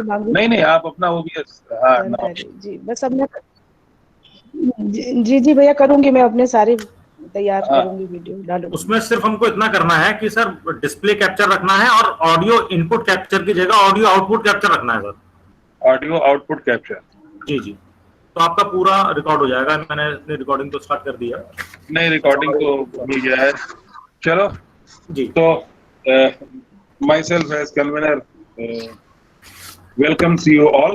नहीं नहीं, आप अपना OBS जी बस अब मैं जी भैया करूंगी, मैं अपने सारे तैयार करूंगी, वीडियो डालूंगी। उसमें सिर्फ हमको इतना करना है कि सर डिस्प्ले कैप्चर रखना है और ऑडियो इनपुट कैप्चर की जगह ऑडियो आउटपुट कैप्चर रखना है सर। ऑडियो आउटपुट कैप्चर, जी जी, तो आपका पूरा रिकॉर्ड हो जाएगा। मैंने अपनी रिकॉर्डिंग तो स्टार्ट कर दिया। नहीं, रिकॉर्डिंग तो हो गया है। चलो जी, तो myself as convener welcomes you all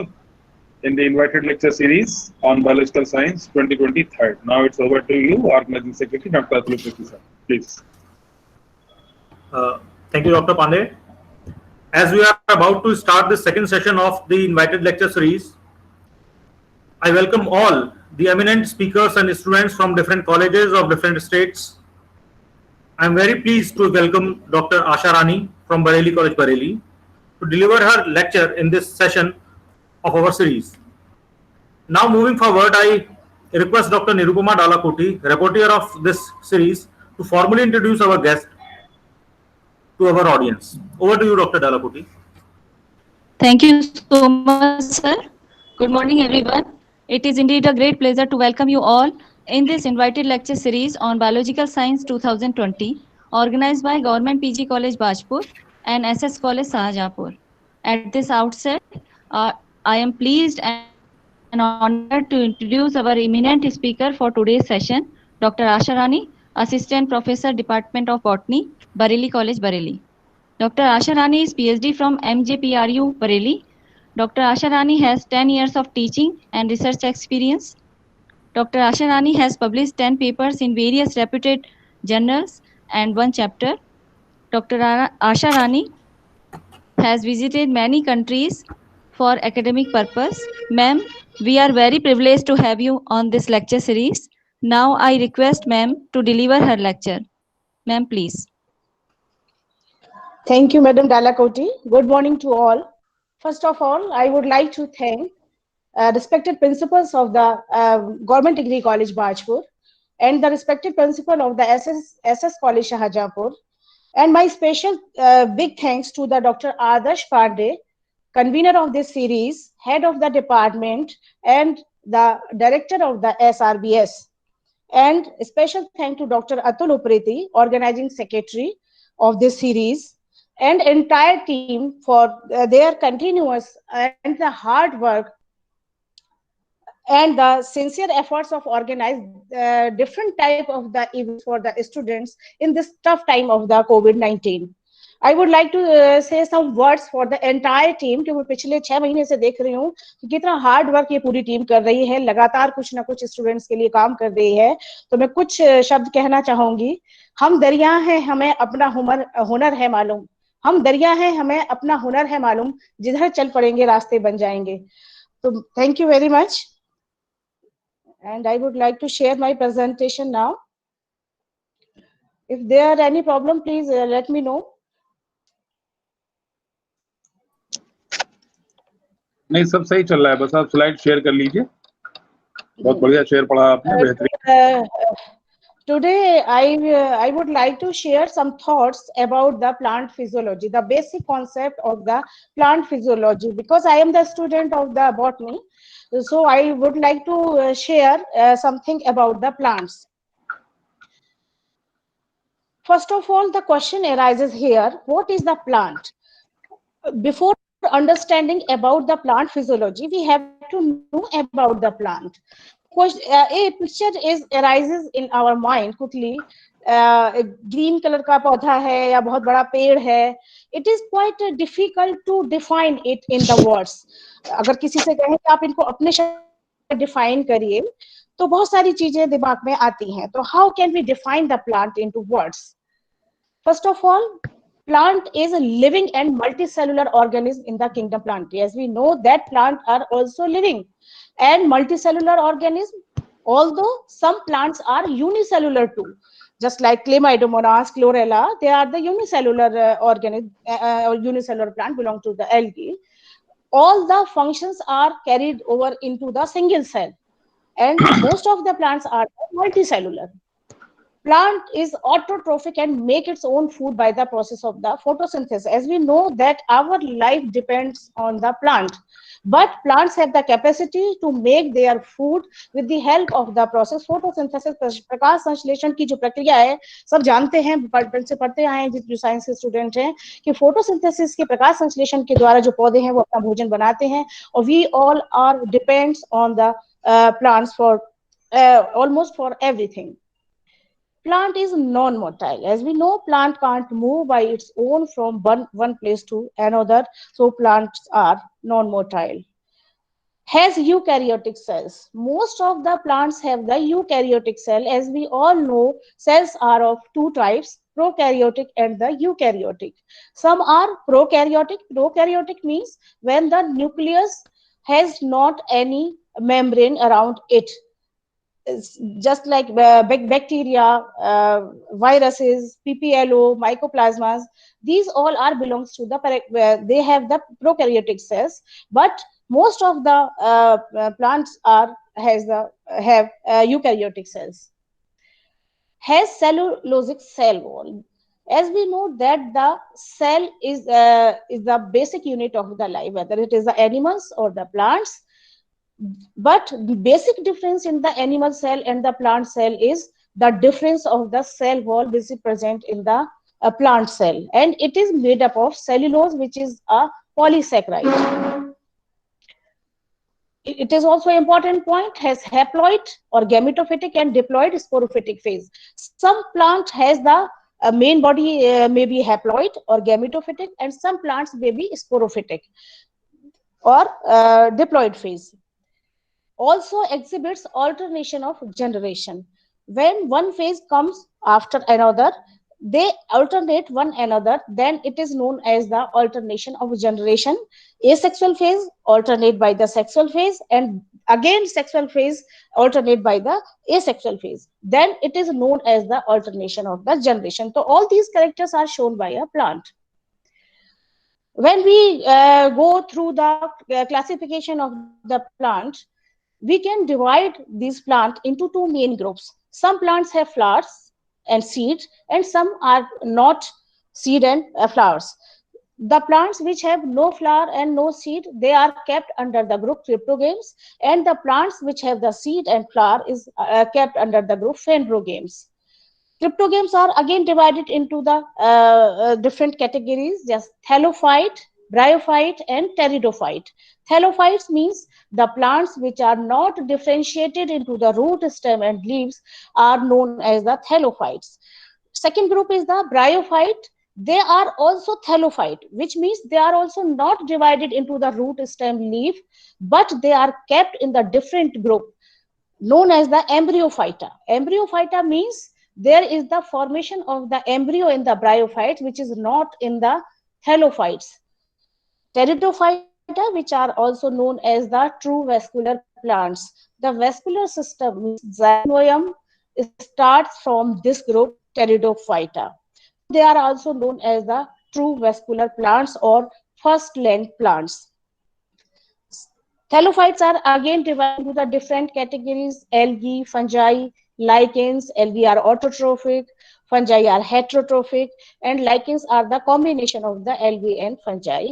in the invited lecture series on biological science 2023. Now it's over to you, organizing secretary Dr. Atul Preti sir, please. Thank you, Dr. Pandey. As we are about to start the second session of the invited lecture series, I welcome all the eminent speakers and students from different colleges of different states. I am very pleased to welcome Dr. Asha Rani from Bareilly College, Bareilly, to deliver her lecture in this session of our series. Now moving forward, I request Dr. Nirupama Dalakoti, rapporteur of this series, to formally introduce our guest to our audience. Over to you, Dr. Dalakoti. Thank you so much, sir. Good morning, everyone. It is indeed a great pleasure to welcome you all in this invited lecture series on Biological Science 2020, organized by Government PG College, Bajpur and SS College, Shahjahanpur. At this outset, I am pleased and honored to introduce our eminent speaker for today's session, Dr. Asha Rani, Assistant Professor, Department of Botany, Bareilly College, Bareilly. Dr. Asha Rani is PhD from MJPRU, Bareilly. Dr. Asha Rani has 10 years of teaching and research experience. Dr. Asha Rani has published 10 papers in various reputed journals and 1 chapter. Dr. Asha Rani has visited many countries for academic purpose. Ma'am, we are very privileged to have you on this lecture series. Now I request ma'am to deliver her lecture. Ma'am, please. Thank you, Madam Dalakoti. Good morning to all. First of all, I would like to thank respected principals of the Government Degree College, Bajpur, and the respected principal of the SS College, Shahjahanpur. And my special big thanks to the Dr. Adarsh Pandey, convener of this series, head of the department, and the director of the SRBS. And a special thank to Dr. Atul Upreti, organizing secretary of this series, and entire team for their continuous and the hard work and the sincere efforts of organize different type of the events for the students in this tough time of the COVID-19. I would like to say some words for the entire team कि मैं पिछले 6 महीने से देख रही हूँ कि कितना हार्ड वर्क ये पूरी टीम कर रही है, लगातार कुछ ना कुछ स्टूडेंट्स के लिए काम कर रही है। तो मैं कुछ शब्द कहना चाहूंगी। हम दरिया हैं, हमें अपना हुनर है मालूम। हम दरिया हैं, हमें अपना हुनर है मालूम, जिधर चल पड़ेंगे रास्ते बन जाएंगे। तो thank you very much, and I would like to share my presentation now. If there are any problem, please let me know. नहीं, सब सही चल रहा है, बस आप स्लाइड शेयर कर लीजिए। बहुत बढ़िया शेयर पढ़ा आपने, बेहतरीन। Today I would like to share some thoughts about the plant physiology, the basic concept of the plant physiology, because I am the student of the botany, so I would like to share something about the plants. First of all, the question arises here, what is the plant? Before understanding about the plant physiology, we have to know about the plant. A picture arises in our mind quickly. Green colour का पौधा है या बहुत बड़ा पेड़ है, it is quite difficult to define it in the words. अगर किसी से कहें कि आप इनको अपने शब्द डिफाइन करिए तो बहुत सारी चीजें दिमाग में आती हैं। तो how can we define the plant into words? First of all, plant is a living and multicellular organism in the kingdom Plantae. As we know that plants are also living and multicellular organism, although some plants are unicellular too. Just like Chlamydomonas, Chlorella, they are the unicellular organism, unicellular plant belong to the algae. All the functions are carried over into the single cell, and most of the plants are multicellular. Plant is autotrophic and make its own food by the process of the photosynthesis. As we know that our life depends on the plant, but plants have the capacity to make their food with the help of the process photosynthesis. प्रकाश संश्लेषण की जो प्रक्रिया है सब जानते हैं, बचपन से पढ़ते आए हैं जो साइंस के स्टूडेंट हैं कि फोटोसिंथेसिस के प्रकाश संश्लेषण के द्वारा जो पौधे हैं वो अपना भोजन बनाते हैं, और we all are depends on the plants for almost for everything. Plant is non-motile. As we know, plant can't move by its own from one place to another, so plants are non-motile. Has eukaryotic cells. Most of the plants have the eukaryotic cell. As we all know, cells are of two types, prokaryotic and the eukaryotic. Some are prokaryotic. Prokaryotic means when the nucleus has not any membrane around it. It's just like bacteria, viruses, PPLO, mycoplasmas, these all are belongs to the, they have the prokaryotic cells, but most of the plants have eukaryotic cells. Has cellulosic cell wall. As we know that the cell is the basic unit of the life, whether it is the animals or the plants. But the basic difference in the animal cell and the plant cell is the difference of the cell wall which is present in the plant cell, and it is made up of cellulose, which is a polysaccharide. It is also an important point, has haploid or gametophytic and diploid sporophytic phase. Some plant has the main body may be haploid or gametophytic, and some plants may be sporophytic or diploid phase. Also exhibits alternation of generation. When one phase comes after another, they alternate one another, then it is known as the alternation of generation. Asexual phase alternate by the sexual phase, and again sexual phase alternate by the asexual phase. Then it is known as the alternation of the generation. So all these characters are shown by a plant. When we go through the classification of the plant, we can divide these plants into two main groups. Some plants have flowers and seeds, and some are not seed and flowers. The plants which have no flower and no seed, they are kept under the group Cryptogames, and the plants which have the seed and flower is kept under the group Phanerogames. Cryptogames are again divided into the different categories, just thallophyte, bryophyte, and pteridophyte. Thallophytes means the plants which are not differentiated into the root, stem, and leaves are known as the thallophytes. Second group is the bryophyte. They are also thallophyte, which means they are also not divided into the root, stem, leaf, but they are kept in the different group known as the embryophyta. Embryophyta means there is the formation of the embryo in the bryophytes, which is not in the thallophytes. Pteridophyta, which are also known as the true vascular plants. The vascular system, xylem, starts from this group, Pteridophyta. They are also known as the true vascular plants or first land plants. Thallophytes are again divided into the different categories: algae, fungi, lichens. Algae are autotrophic, fungi are heterotrophic, and lichens are the combination of the algae and fungi.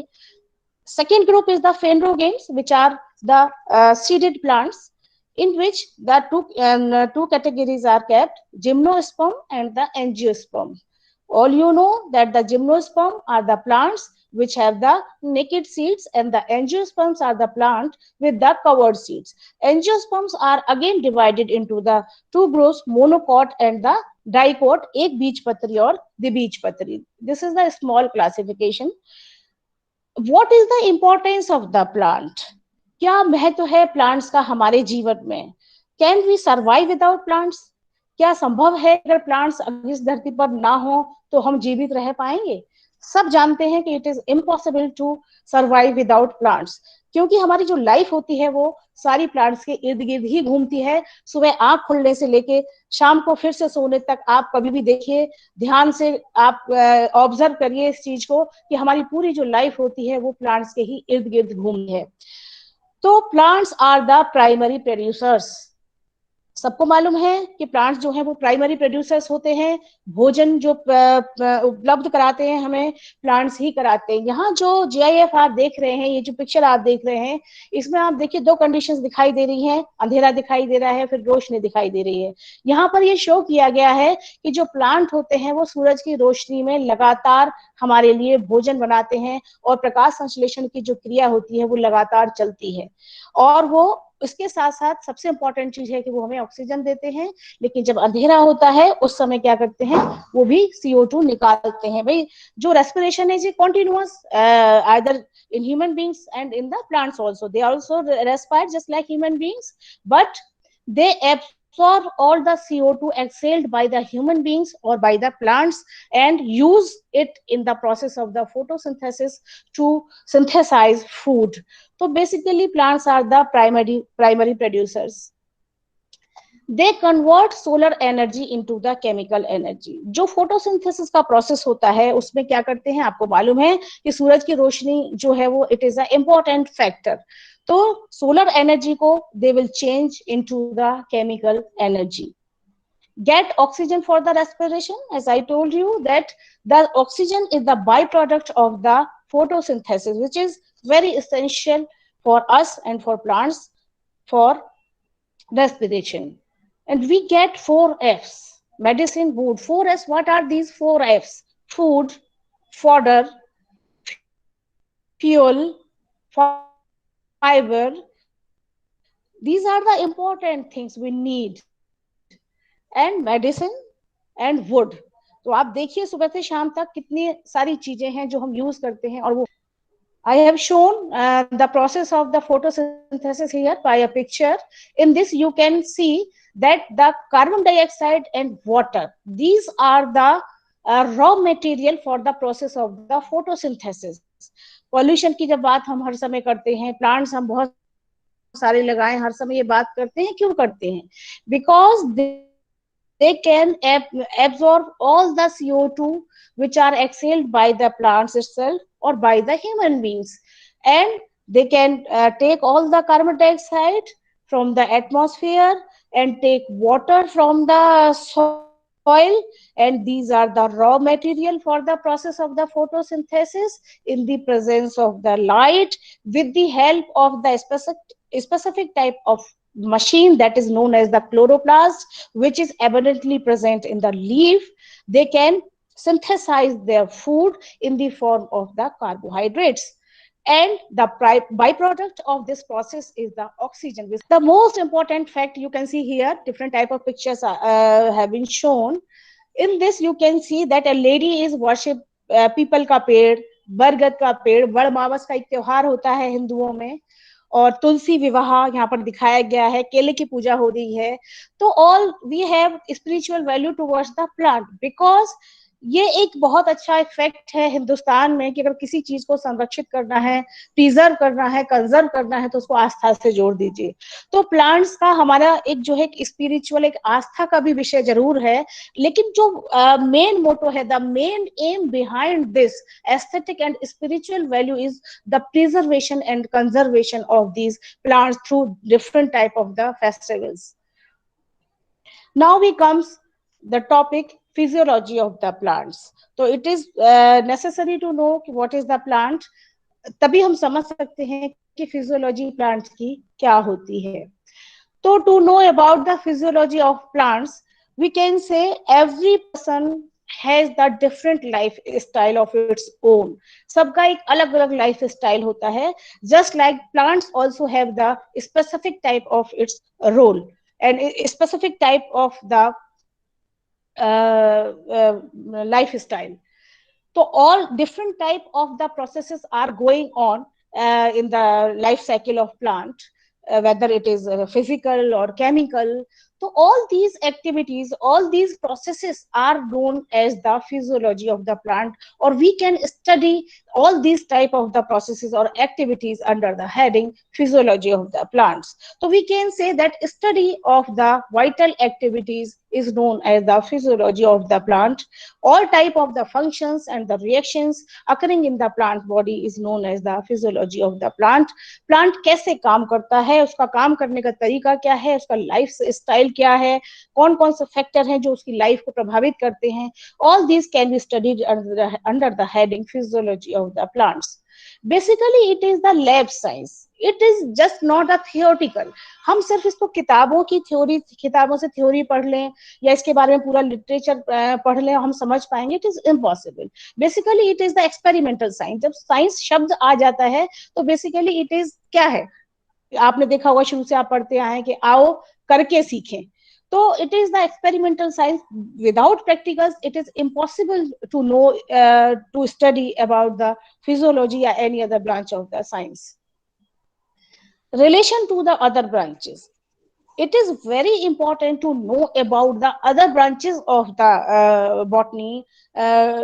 Second group is the Phanerogames, which are the seeded plants, in which the two categories are kept: gymnosperm and the angiosperm. All you know that the gymnosperm are the plants which have the naked seeds, and the angiosperms are the plant with the covered seeds. Angiosperms are again divided into the two groups, monocot and the dicot, ek beejpatri or dibijpatri. This is the small classification. What is the importance of the plant? क्या महत्व है plants का हमारे जीवन में? Can we survive without plants? क्या संभव है अगर प्लांट्स इस धरती पर ना हो तो हम जीवित रह पाएंगे? सब जानते हैं कि it is impossible to survive without plants, क्योंकि हमारी जो लाइफ होती है वो सारी प्लांट्स के इर्द गिर्द ही घूमती है। सुबह आंख खुलने से लेके शाम को फिर से सोने तक आप कभी भी देखिए, ध्यान से आप ऑब्जर्व करिए इस चीज को कि हमारी पूरी जो लाइफ होती है वो प्लांट्स के ही इर्द गिर्द घूमती है। तो plants are the primary producers. सबको मालूम है कि प्लांट्स जो हैं वो प्राइमरी प्रोड्यूसर्स होते हैं, भोजन जो उपलब्ध कराते हैं हमें प्लांट्स ही कराते हैं। यहाँ जो GIF आप देख रहे हैं, ये जो पिक्चर आप देख रहे हैं, इसमें आप देखिए दो कंडीशंस दिखाई दे रही हैं, अंधेरा दिखाई दे रहा है, फिर रोशनी दिखाई दे रही है। यहाँ पर ये शो किया गया है कि जो प्लांट होते हैं वो सूरज की रोशनी में लगातार हमारे लिए भोजन बनाते हैं और प्रकाश संश्लेषण की जो क्रिया होती है वो लगातार चलती है। और वो इसके साथ साथ सबसे इंपॉर्टेंट चीज है कि वो हमें ऑक्सीजन देते हैं, लेकिन जब अंधेरा होता है उस समय क्या करते हैं, वो भी CO2 निकालते हैं। भाई जो रेस्पिरेशन है continuous either in human beings and in the plants also, they also respire just like human beings, but they absorb all the CO2 exhaled by the human beings or by the plants and use it in the process of the photosynthesis to synthesize food. So basically plants are the primary producers. They convert solar energy into the chemical energy. जो photosynthesis का process होता है उसमें क्या करते हैं, आपको मालूम है कि सूरज की रोशनी जो है वो it is a important factor. तो सोलर एनर्जी को they will change into the chemical energy. Get oxygen for the respiration, as I told you that the oxygen is the byproduct of the photosynthesis, which is very essential for us and for plants for respiration. And we get 4 F's. Medicine, food. 4 F's, what are these 4 F's? Food, fodder, fuel, fiber. These are the important things we need. And medicine and wood. तो आप देखिए सुबह से शाम तक कितनी सारी चीजें हैं जो हम यूज करते हैं। और वो I have shown the process of the photosynthesis here by a picture. In this you can see that the carbon dioxide and water, these are the raw material for the process of the photosynthesis. Pollution की जब बात हम हर समय करते हैं, plants हम बहुत सारे लगाएं, हर समय ये बात करते हैं, क्यों करते हैं? Because they can absorb all the CO2 which are exhaled by the plants itself or by the human beings, and they can take all the carbon dioxide from the atmosphere and take water from the soil, and these are the raw material for the process of the photosynthesis in the presence of the light with the help of the specific type of machine that is known as the chloroplast, which is abundantly present in the leaf. They can synthesize their food in the form of the carbohydrates, and the byproduct of this process is the oxygen. The most important fact you can see here, different type of pictures have been shown. In this you can see that a lady is worship people का पेड़, बरगद का पेड़, बड़मावस का एक त्योहार होता है हिंदुओं में, और तुलसी विवाह यहाँ पर दिखाया गया है, केले की पूजा हो रही है। तो all we have spiritual value towards the plant, because ये एक बहुत अच्छा इफेक्ट है हिंदुस्तान में कि अगर किसी चीज को संरक्षित करना है, प्रिजर्व करना है, कंजर्व करना है, तो उसको आस्था से जोड़ दीजिए। तो प्लांट्स का हमारा एक जो है स्पिरिचुअल, एक आस्था का भी विषय जरूर है, लेकिन जो मेन मोटो है, the main aim behind this aesthetic and spiritual value is the preservation and conservation of these plants through different type of the festivals. Now we comes the topic physiology of the plants. So it is necessary to know what is the plant, तभी हम समझ सकते हैं कि physiology plants की क्या होती है। तो to know about the physiology of plants, we can say every person has the different lifestyle of its own. सबका एक अलग अलग लाइफ स्टाइल होता है, just like plants also have the specific type of its role and specific type of the lifestyle. So all different type of the processes are going on in the life cycle of plant, whether it is physical or chemical. So all these activities, all these processes are known as the physiology of the plant, or we can study all these type of the processes or activities under the heading physiology of the plants. So we can say that study of the vital activities is known as the physiology of the plant. All type of the functions and the reactions occurring in the plant body is known as the physiology of the plant. Plant कैसे काम करता है, उसका काम करने का तरीका क्या है, उसका लाइफ स्टाइल सॉइल क्या है, कौन कौन से फैक्टर हैं जो उसकी लाइफ को प्रभावित करते हैं. All these can be studied under the heading physiology of the plants. Basically it is the lab science, it is just not a theoretical. हम सिर्फ इसको किताबों की थ्योरी, किताबों से थ्योरी पढ़ लें या इसके बारे में पूरा लिटरेचर पढ़ लें हम समझ पाएंगे, it is impossible. Basically it is the experimental science. जब साइंस शब्द आ जाता है तो बेसिकली इट इज क्या है, आपने देखा होगा शुरू से आप पढ़ते आए हैं कि आओ करके सीखें. तो it is the experimental science. Without practicals it is impossible to know, to study about the physiology या any other branch of the science. Relation to the other branches, it is very important to know about the other branches of the botany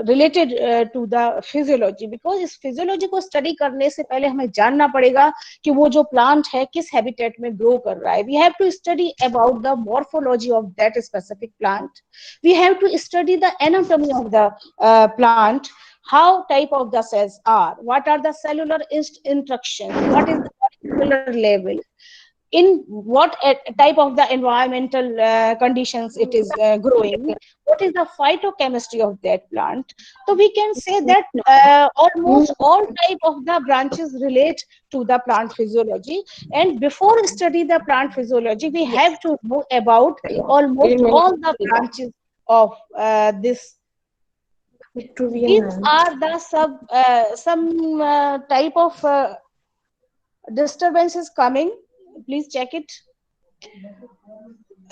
related to the physiology, because इस physiology को study करने से पहले हमें जानना पड़ेगा कि वो जो plant है किस habitat में grow कर रहा है. We have to study about the morphology of that specific plant. We have to study the anatomy of the plant, how type of the cells are, what are the cellular instructions, what is the molecular level, in what type of the environmental conditions it is growing, what is the phytochemistry of that plant. So we can say that almost all type of the branches relate to the plant physiology, and before study the plant physiology we have to know about almost all the branches of this. These are the some type of disturbances coming. Please check it.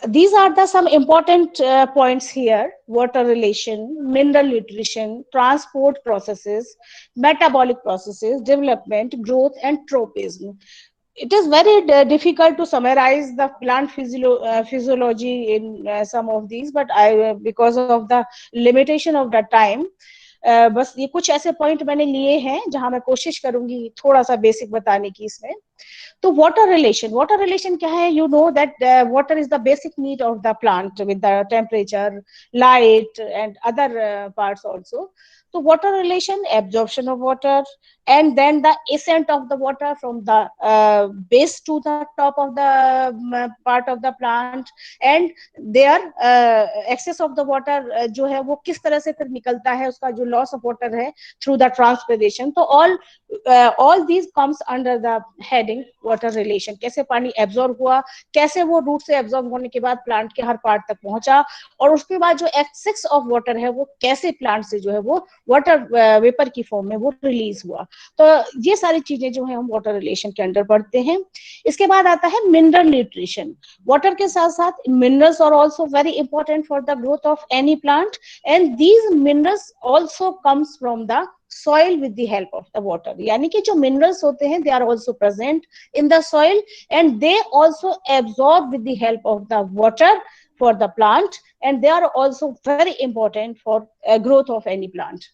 These are the some important points here: water relation, mineral nutrition, transport processes, metabolic processes, development, growth, and tropism. It is very difficult to summarize the plant physiology in some of these, but I, because of the limitation of the time, बस ये कुछ ऐसे point मैंने लिए हैं जहां मैं कोशिश करूंगी थोड़ा सा बेसिक बताने की इसमें. तो वाटर रिलेशन क्या है? You know that water is the basic need of the plant with the temperature, light and other parts also. तो water relation, absorption of water, and then the ascent of the water from the base to the top of the part of the plant, and their excess of the water जो है वो किस तरह से फिर निकलता है, उसका जो loss of water है through the transpiration. तो all these comes under the heading water relation. कैसे पानी एब्जॉर्ब हुआ, कैसे वो रूट से एब्जॉर्ब होने के बाद प्लांट के हर पार्ट तक पहुंचा, और उसके बाद जो एक्सेस ऑफ वाटर है वो कैसे प्लांट से जो है वो वाटर वेपर की फॉर्म में वो रिलीज हुआ. तो ये सारी चीजें जो है हम वाटर रिलेशन के अंडर पढ़ते हैं. इसके बाद आता है मिनरल न्यूट्रिशन. वाटर के साथ साथ minerals are also very important for the growth of any plant, and these minerals also comes from the soil with the help of the water. यानी कि जो minerals होते हैं they are also present in the soil and they also absorb with the help of the water for the plant, and they are also very important for growth of any plant.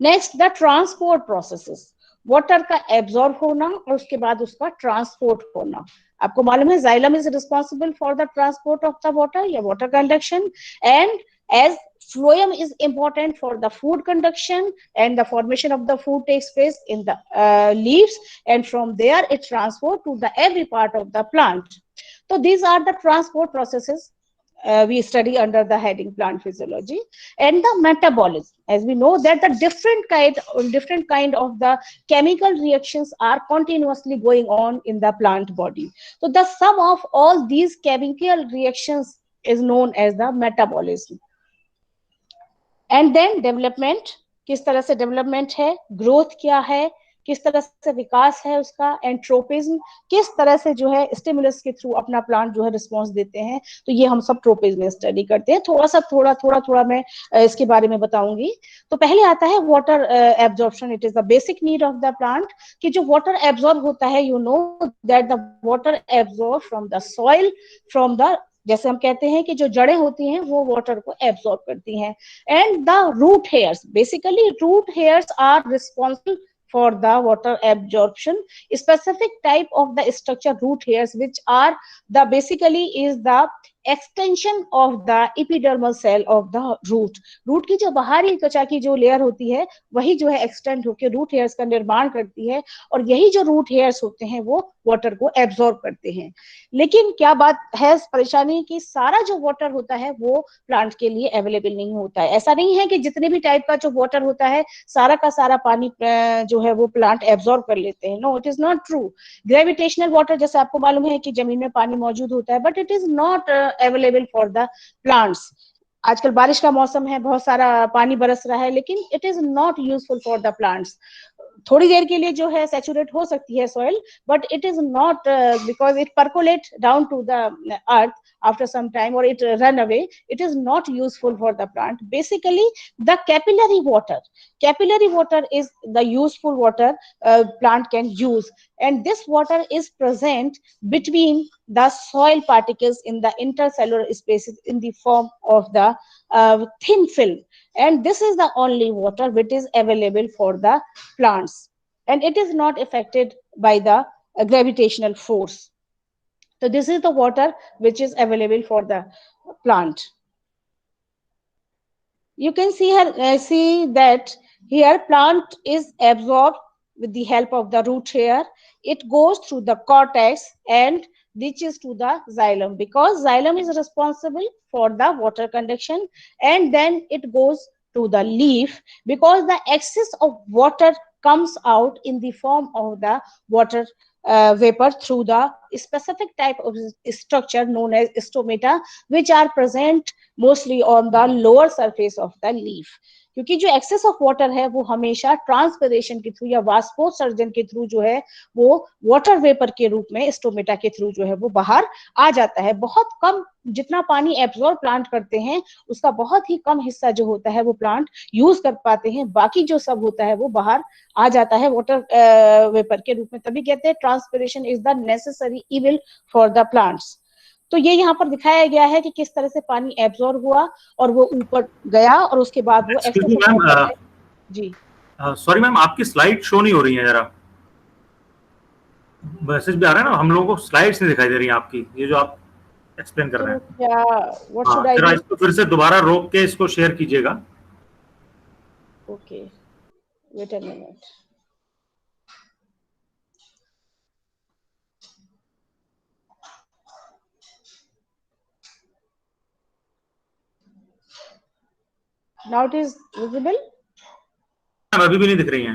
Next, the transport processes. Water का absorb होना और उसके बाद उसका transport होना. आपको मालूम है xylem is responsible for the transport of the water या water conduction, and as phloem is important for the food conduction, and the formation of the food takes place in the leaves, and from there it transport to the every part of the plant. So these are the transport processes we study under the heading plant physiology. And the metabolism, as we know that the different kind of the chemical reactions are continuously going on in the plant body. So the sum of all these chemical reactions is known as the metabolism. And then development, किस तरह से development है, growth क्या है, किस तरह से विकास है उसका, एंट्रोपिज्म, किस तरह से जो है स्टिमुलस के थ्रू अपना प्लांट जो है रिस्पॉन्स देते हैं. तो ये हम सब ट्रोपिज्म में स्टडी करते हैं. थोड़ा मैं इसके बारे में बताऊंगी. तो पहले आता है water absorption. It is the basic need of the plant. कि जो वाटर एब्जॉर्ब होता है, you know that the water absorb from the soil, from the, जैसे हम कहते हैं कि जो जड़ें होती हैं वो वाटर को एब्जॉर्ब करती हैं. And the root hairs, basically root hairs are responsible for the water absorption. Specific type of the structure root hairs which are the basically is the extension of the epidermal cell of the root. Root की जो बाहरी त्वचा की जो layer होती है वही जो है एक्सटेंड होकर रूट हेयर्स का निर्माण करती है, और यही जो रूट हेयर्स होते हैं वो वाटर को एब्जॉर्ब करते हैं। लेकिन क्या बात है परेशानी की, सारा जो वाटर होता है वो प्लांट के लिए अवेलेबल नहीं होता है। ऐसा नहीं है कि जितने भी टाइप का जो वाटर होता है सारा का सारा पानी जो है वो प्लांट एब्जॉर्ब कर लेते हैं। No, it is not true. Gravitational water, जैसे आपको मालूम है कि जमीन में पानी मौजूद होता है, but it is not available for the plants. आजकल बारिश का मौसम है, बहुत सारा पानी बरस रहा है, लेकिन it is not useful for the plants. थोड़ी देर के लिए जो है सैचुरेट हो सकती है soil, but it is not, because it percolate down to the earth after some time or it run away, it is not useful for the plant. Basically the capillary water is the useful water plant can use, and this water is present between the soil particles in the intercellular spaces in the form of the thin film, and this is the only water which is available for the plants, and it is not affected by the gravitational force. So this is the water which is available for the plant. You can see here, see that here plant is absorbed with the help of the root hair. It goes through the cortex and reaches to the xylem, because xylem is responsible for the water conduction, and then it goes to the leaf, because the excess of water comes out in the form of the water vapor through the specific type of structure known as stomata, which are present mostly on the lower surface of the leaf. क्योंकि जो access of water है वो हमेशा transpiration के through या वाष्पोत्सर्जन के through जो है वो वाटर वेपर के रूप में स्टोमेटा के थ्रू जो है वो बाहर आ जाता है। बहुत कम, जितना पानी एब्जॉर्ब प्लांट करते हैं उसका बहुत ही कम हिस्सा जो होता है वो प्लांट यूज कर पाते हैं, बाकी जो सब होता है वो बाहर आ जाता है वाटर वेपर के रूप में। तभी कहते हैं transpiration is the necessary evil for the plants. तो ये यहाँ पर दिखाया गया है कि किस तरह से पानी एब्जॉर्ब हुआ और वो ऊपर गया, और उसके बाद वो जी सॉरी मैम, आपकी स्लाइड शो नहीं हो रही है, जरा मैसेज भी आ रहा है ना, हम लोगों को स्लाइड्स नहीं दिखाई दे रही हैं आपकी, ये जो आप एक्सप्लेन कर रहे हैं। क्या व्हाट शुड आई डू? इसको फिर से दोबारा रोक के इसको शेयर कीजिएगा। Okay, wait a minute. Now it is visible? अभी भी नहीं दिख रही हैं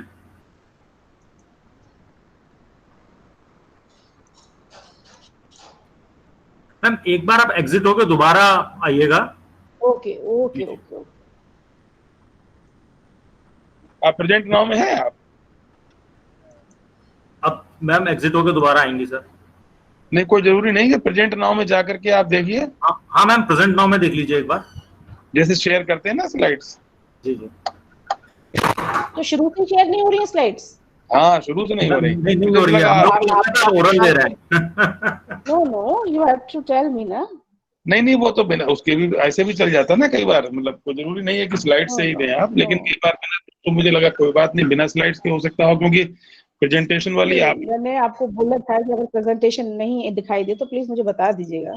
मैम। एक बार आप एग्जिट होके दोबारा आइएगा। Okay okay okay. आप प्रेजेंट नाउ में हैं आप? अब मैम एग्जिट होके दोबारा आएंगी सर। नहीं, कोई जरूरी नहीं है, प्रेजेंट नाउ में जाकर के आप देखिए। हाँ मैम, प्रेजेंट नाउ में देख लीजिए एक बार, जैसे शेयर करते हैं ना स्लाइड्स। जी जी। तो शुरू से शेयर नहीं हो रही है स्लाइड्स? हाँ, शुरू से नहीं हो रही। नहीं हो रही है, हम लोग ओरल दे रहे हैं। No, you have to tell me ना। नहीं, वो तो बिना उसके भी ऐसे भी चल जाता है ना कई बार, मतलब कोई जरूरी नहीं है कि स्लाइड से ही दें आप, लेकिन कई बार तो मुझे लगा कोई बात नहीं, बिना स्लाइड्स के हो सकता हो, क्योंकि प्रेजेंटेशन वाली आप। मैंने आपको बोला था कि अगर प्रेजेंटेशन नहीं दिखाई दे तो प्लीज मुझे बता दीजिएगा।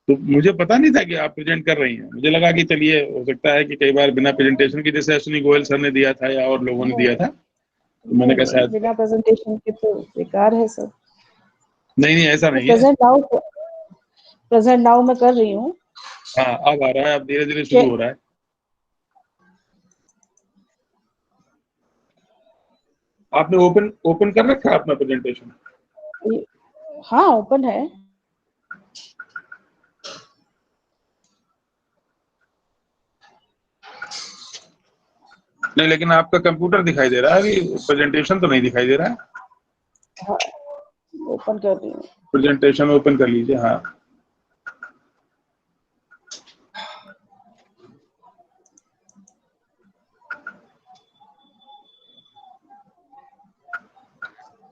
तो मुझे पता नहीं था कि आप प्रेजेंट कर रही हैं, मुझे लगा कि चलिए हो सकता है कि कई बार बिना प्रेजेंटेशन के, जैसे अश्विनी गोयल सर ने दिया था या और लोगों ने दिया था, तो मैंने कहा शायद बिना प्रेजेंटेशन के तो बेकार है सर। नहीं, ऐसा नहीं है। प्रेजेंट नाउ मैं कर रही हूँ। हाँ, अब आ रहा है, अब धीरे धीरे शुरू हो रहा है। आपने ओपन कर रखा है अपना प्रेजेंटेशन? हाँ, ओपन है। नहीं, लेकिन आपका कंप्यूटर दिखाई दे रहा है, अभी प्रेजेंटेशन तो नहीं दिखाई दे रहा है। हाँ, ओपन कर रही हूँ। प्रेजेंटेशन ओपन कर लीजिए। हाँ,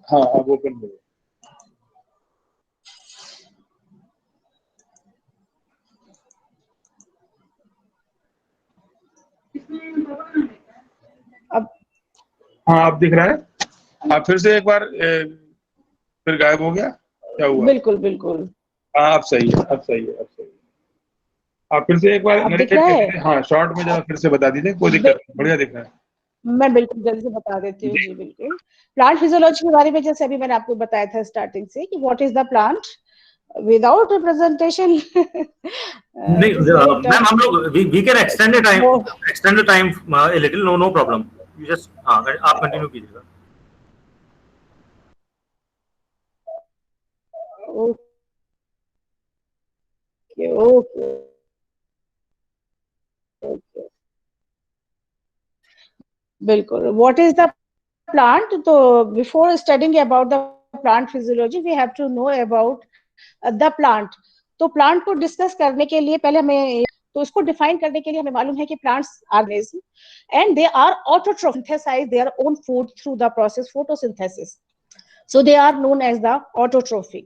हाँ, अब ओपन हो गया। अब हाँ, अब दिख रहा है। आप फिर से एक बार फिर गायब हो गया, क्या हुआ? बिल्कुल बिल्कुल। हाँ, अब सही है, अब सही है, अब सही है। आप फिर से एक बार अब दिख नरेट रहा कर है? दीजिए, हाँ शॉर्ट में जरा फिर से बता दीजिए, कोई दिक्कत नहीं, बढ़िया दिख रहा है। मैं बिल्कुल जल्दी से बता देती हूँ जी जी, बिल्कुल। प्लांट फिजियोलॉजी के बारे में जैसे अभी मैंने आपको बताया था स्टार्टिंग से कि what is the plant without representation नहीं इट इज वेरी मैम, हम लोग we can tough. Extend the time a little, no problem, you just, हाँ आप कंटिन्यू कीजिएगा। ओके ओके ओके, बिल्कुल। What is the plant? तो before studying about the plant physiology we have to know about the plant. तो plant को discuss करने के लिए पहले हमें, तो इसको डिफाइन करने के लिए हमें मालूम है कि plants are and they are autotroph, synthesize their own food through the process photosynthesis, so they are known as the autotrophic.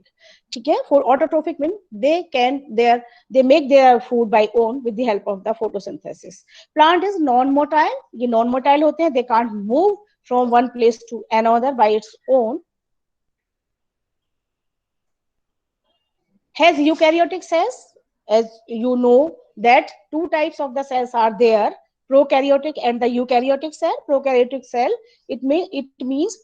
ठीक है, for autotrophic mean they make their food by own with the help of the photosynthesis. Plant is non-motile, ये non-motile होते हैं, they can't move from one place to another by its own. Has eukaryotic cells, as you know that two types of the cells are there, prokaryotic and the eukaryotic cell. Prokaryotic cell, it means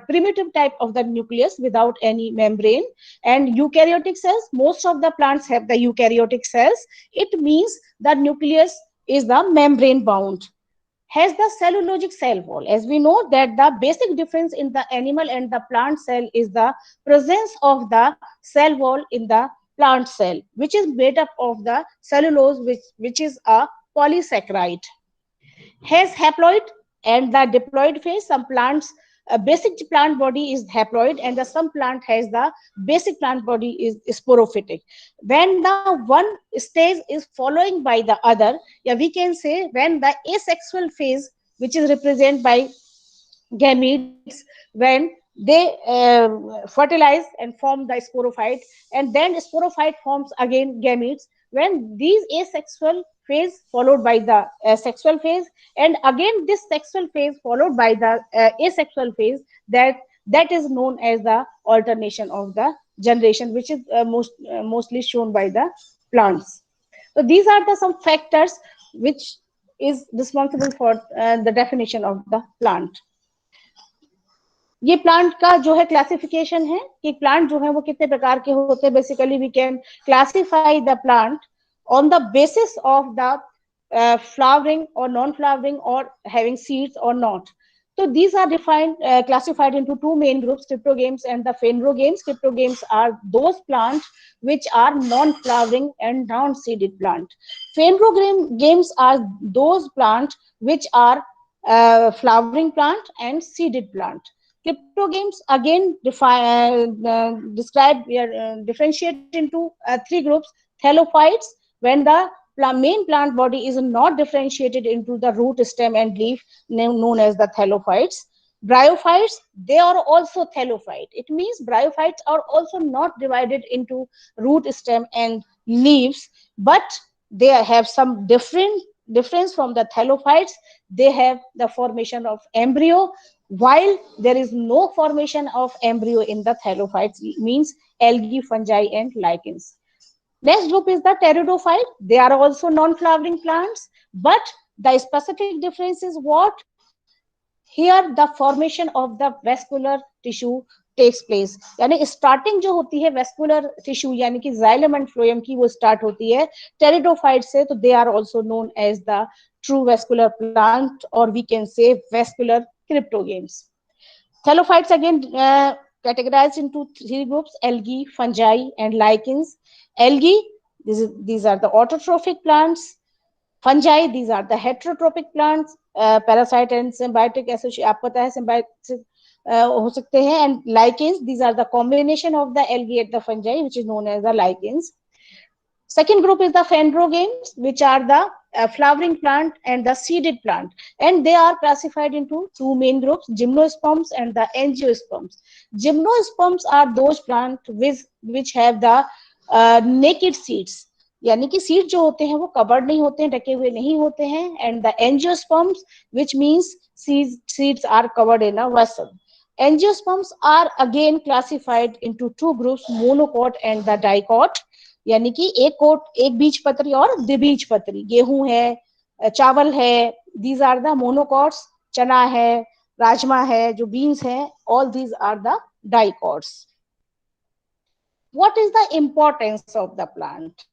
primitive type of the nucleus without any membrane, and eukaryotic cells, most of the plants have the eukaryotic cells, it means the nucleus is the membrane bound. Has the cellulosic cell wall. As we know that the basic difference in the animal and the plant cell is the presence of the cell wall in the plant cell, which is made up of the cellulose, which is a polysaccharide. Has haploid and the diploid phase. Some plants, a basic plant body is haploid, and the some plant has the basic plant body is sporophytic. When the one stage is following by the other, yeah, we can say when the asexual phase, which is represented by gametes, when they fertilize and form the sporophyte, and then sporophyte forms again gametes. When these asexual phase followed by the sexual phase, and again this sexual phase followed by the asexual phase, that is known as the alternation of the generation, which is mostly shown by the plants. So these are the some factors which is responsible for the definition of the plant. ये plant का जो है classification है कि plant जो है वो कितने प्रकार के होते हैं. Basically we can classify the plant on the basis of the flowering or non-flowering or having seeds or not. So these are defined, classified into two main groups, cryptogames and the phanerogames. Cryptogames are those plants which are non-flowering and non-seeded plant. Phanerogames are those plants which are flowering plant and seeded plant. Cryptogames again differentiate into three groups. Thallophytes, when the main plant body is not differentiated into the root, stem and leaf, known as the thallophytes. Bryophytes, they are also thallophyte. It means bryophytes are also not divided into root, stem and leaves, but they have some difference from the thallophytes. They have the formation of embryo, while there is no formation of embryo in the thallophytes, means algae, fungi and lichens. Next group is the pteridophyte. They are also non-flowering plants, but the specific difference is what? Here the formation of the vascular tissue takes place. यानी starting जो होती है vascular tissue यानी कि xylem and phloem की वो start होती है pteridophyte से, तो they are also known as the true vascular plant, or we can say vascular cryptogames. Thallophytes again categorized into three groups: algae, fungi and lichens. Algae, these are the autotrophic plants. Fungi, these are the heterotrophic plants. Parasite and symbiotic association, आप पता है symbiotic हो सकते हैं. And lichens, these are the combination of the algae and the fungi, which is known as the lichens. Second group is the phanerogames, which are the flowering plant and the seeded plant, and they are classified into two main groups: gymnosperms and the angiosperms. Gymnosperms are those plants which have the naked seeds, यानी कि seed जो होते हैं वो covered नहीं होते हैं, ढके हुए नहीं होते हैं. And the angiosperms, which means seeds are covered in a vessel. Angiosperms are again classified into two groups, monocot and the dicot. यानी कि एक बीजपत्री और द्विबीजपत्री, गेहूं है, चावल है, these are the monocots, चना है, राजमा है, जो बीन्स है, all these are the dicots. What is the importance of the plant?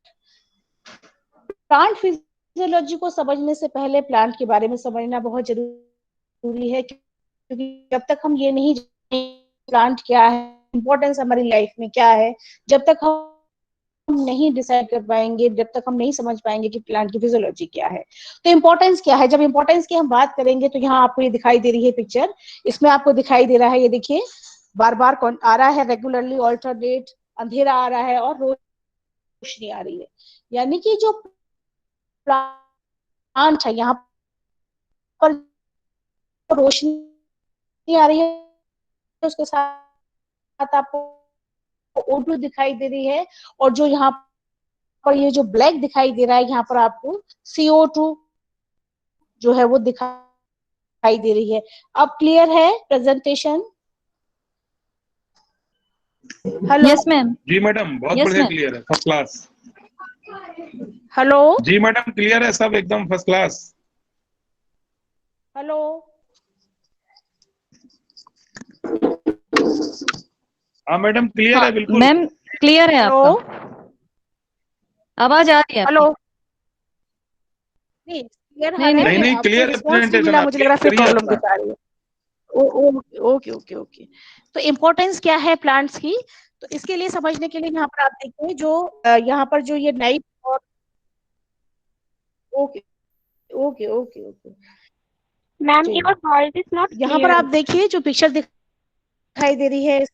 Plant physiology को समझने से पहले प्लांट के बारे में समझना बहुत जरूरी है, क्योंकि जब तक हम ये नहीं प्लांट क्या है, इंपॉर्टेंस हमारी लाइफ में क्या है, जब तक हम नहीं डिसाइड कर पाएंगे, जब तक हम नहीं समझ पाएंगे कि प्लांट की फिजियोलॉजी क्या है। तो इंपॉर्टेंस क्या है, जब इंपॉर्टेंस की हम बात करेंगे तो यहाँ आपको ये दिखाई दे रही है पिक्चर, इसमें आपको दिखाई दे रहा है, ये देखिए बार बार कौन आ रहा है, रेगुलरली ऑल्टरनेट, अंधेरा आ रहा है और रोशनी आ रही है। यानी कि जो प्लांट है यहाँ पर रोशनी आ रही है, उसके साथ आपको O2 दिखाई दे रही है, और जो यहाँ पर ये जो ब्लैक दिखाई दे रहा है, यहाँ पर आपको CO2 जो है वो दिखाई दे रही है। अब क्लियर है प्रेजेंटेशन? हेलो? Yes ma'am. जी मैडम, बहुत Yes, बढ़िया, ma'am. क्लियर है, फर्स्ट क्लास। हेलो? जी मैडम, क्लियर है, सब एकदम फर्स्ट क्लास। हेलो? हाँ मैडम, क्लियर हाँ है बिल्कुल। मैम, क्लियर है हेलो? आपका, आवाज आ रही है हेलो? आपकी। नहीं क्लियर नहीं, है, नहीं नहीं, आपको क्लियर है रिस्पॉन्स नहीं प्रेजेंटेशन मिला, मुझे लग आपकी, रहा है फिर करिए प्रॉब्लम अपना। दिखा रही है। Okay okay okay. तो इम्पोर्टेंस क्या है प्लांट्स की, तो इसके लिए समझने के लिए यहाँ पर आप देखिए, जो यहाँ पर जो ये नाइट और okay okay okay okay Ma'am, your voice is not यहाँ पर clear. आप देखिए जो पिक्चर दिखाई दे रही है,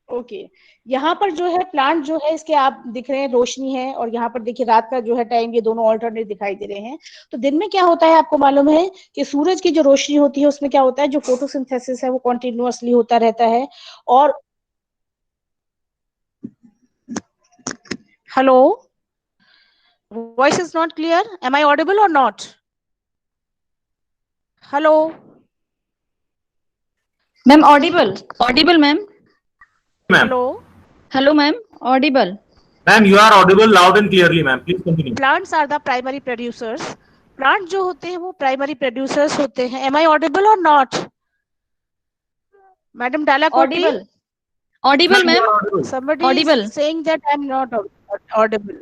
ओके यहाँ पर जो है प्लांट जो है इसके आप दिख रहे हैं, रोशनी है, और यहाँ पर देखिए रात का जो है टाइम, ये दोनों ऑल्टरनेट दिखाई दे रहे हैं। तो दिन में क्या होता है आपको मालूम है कि सूरज की जो रोशनी होती है उसमें क्या होता है, जो फोटोसिंथेसिस है वो कॉन्टिन्यूअसली होता रहता है। और hello, voice is not clear, am I audible और not? Hello? Ma'am audible, audible ma'am. Ma'am, hello? Hello ma'am, audible. ma'am, you are audible loud and clearly, ma'am. Please continue. Plants are the primary producers, plant जो होते हैं वो primary producers होते हैं। Am I audible और not? Madam Dalakoti? Audible, audible Ma'am, you ma'am, are audible. Somebody is audible. saying that I'm not audible.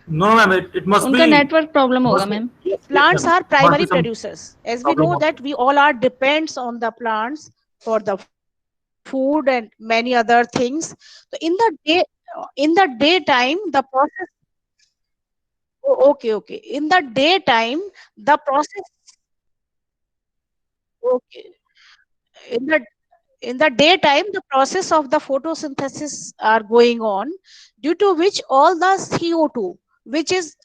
No, ma'am, it must उनका be. Network problem होगा Must be ma'am. yes, yes, Plants ma'am. are Must be primary some producers. As we problem know of that we all are depends on the plants for the food and many other things. So in the daytime, the process. Okay. In the daytime, the process. Okay. In the in the daytime, the process of the photosynthesis are going on, due to which all the CO2, which is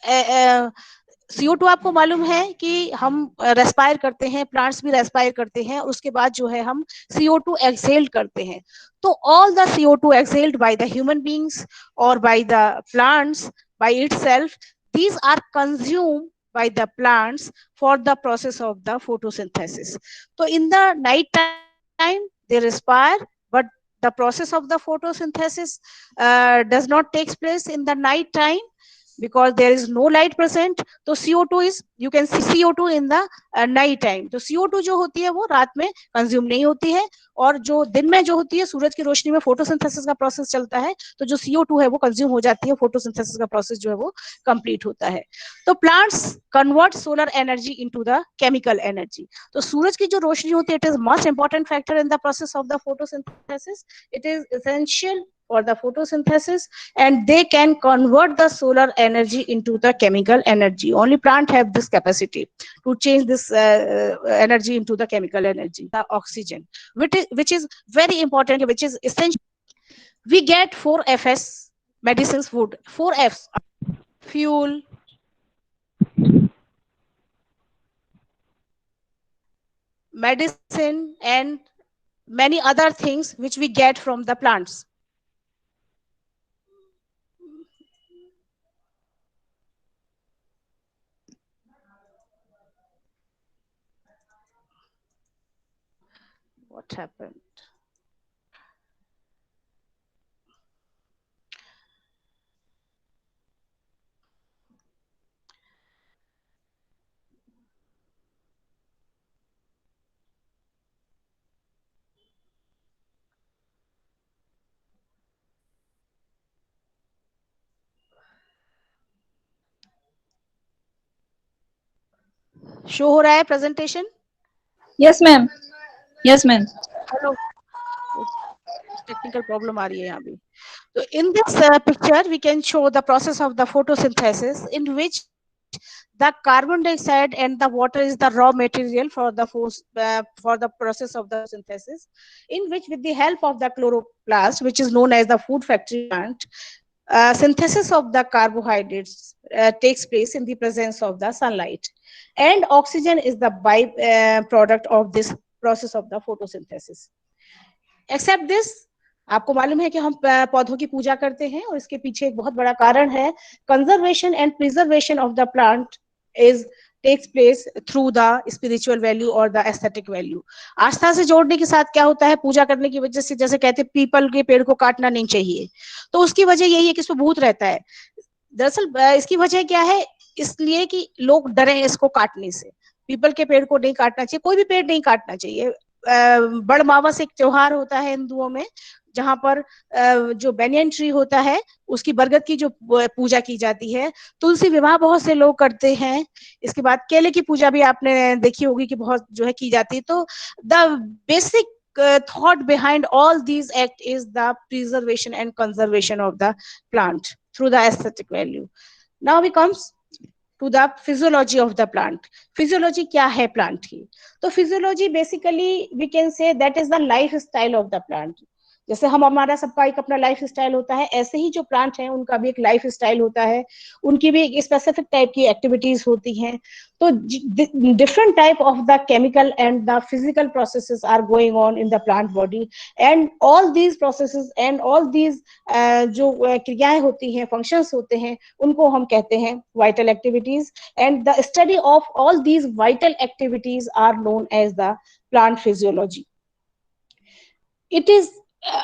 CO2 आपको मालूम है कि हम respire करते हैं, plants भी respire करते हैं, और उसके बाद जो है हम CO2 एक्सहेल्ड करते हैं। तो all the CO2 exhaled by the human beings और by the plants by itself, these are consumed by the plants for the process of the photosynthesis. So in the night time they respire, but the process of the photosynthesis does not take place in the night time because there is no light present. तो CO2 is, you can see CO2 in the night time. तो CO2 जो होती है वो रात में consume नहीं होती है, और जो दिन में जो होती है सूरज की रोशनी में फोटोसिंथेसिस का प्रोसेस चलता है, तो जो CO2 है वो कंज्यूम हो जाती है, फोटोसिंथेसिस का प्रोसेस जो है वो कंप्लीट होता है। तो plants convert solar energy into the chemical energy. तो सूरज की जो रोशनी होती है, it is much important factor in the process of the photosynthesis. It is essential for the photosynthesis, and they can convert the solar energy into the chemical energy. Only plant have this capacity to change this energy into the chemical energy, the oxygen, which is very important, which is essential. We get 4 Fs medicines, food, 4 Fs: fuel, medicine, and many other things which we get from the plants. What happened? Show हो रहा है presentation? Yes, ma'am. Yes, ma'am. Hello, technical problem आ रही है यहाँ भी. So in this picture, we can show the process of the photosynthesis, in which the carbon dioxide and the water is the raw material for the process of the synthesis, in which with the help of the chloroplast, which is known as the food factory plant, synthesis of the carbohydrates takes place in the presence of the sunlight, and oxygen is the by-product of this process of the photosynthesis. Except this, आपको मालूम है कि हम पौधों की पूजा करते हैं और इसके पीछे एक बहुत बड़ा कारण है. Conservation and preservation of the plant is takes place through the spiritual value और द एस्थेटिक वैल्यू. आस्था से जोड़ने के साथ क्या होता है, पूजा करने की वजह से, जैसे कहते हैं पीपल के पेड़ को काटना नहीं चाहिए, तो उसकी वजह यही है कि इसमें भूत रहता है. दरअसल इसकी वजह क्या है, इसलिए कि लोग डरे इसको काटने से. पीपल के पेड़ को नहीं काटना चाहिए, कोई भी पेड़ नहीं काटना चाहिए. बड़ मावस एक त्योहार होता है हिंदुओं में, जहां पर जो बेनियन ट्री होता है उसकी बरगद की जो पूजा की जाती है. तुलसी विवाह बहुत से लोग करते हैं. इसके बाद केले की पूजा भी आपने देखी होगी कि बहुत जो है की जाती है. तो the basic thought behind all these act is the preservation and conservation of the plant through the aesthetic value. Now we comes to the physiology of the plant. Physiology क्या है plant की? तो physiology basically we can say that is the lifestyle of the plant. जैसे हमारा सबका एक अपना life style होता है, ऐसे ही जो प्लांट हैं उनका भी एक लाइफ स्टाइल होता है, उनकी भी एक स्पेसिफिक टाइप की एक्टिविटीज होती हैं. तो different type of the chemical and the physical processes are going on in the plant body, and all these processes and all these जो क्रियाएं होती हैं, फंक्शंस होते हैं, उनको हम कहते हैं vital activities. And the study of all these vital activities are known as the plant physiology. It is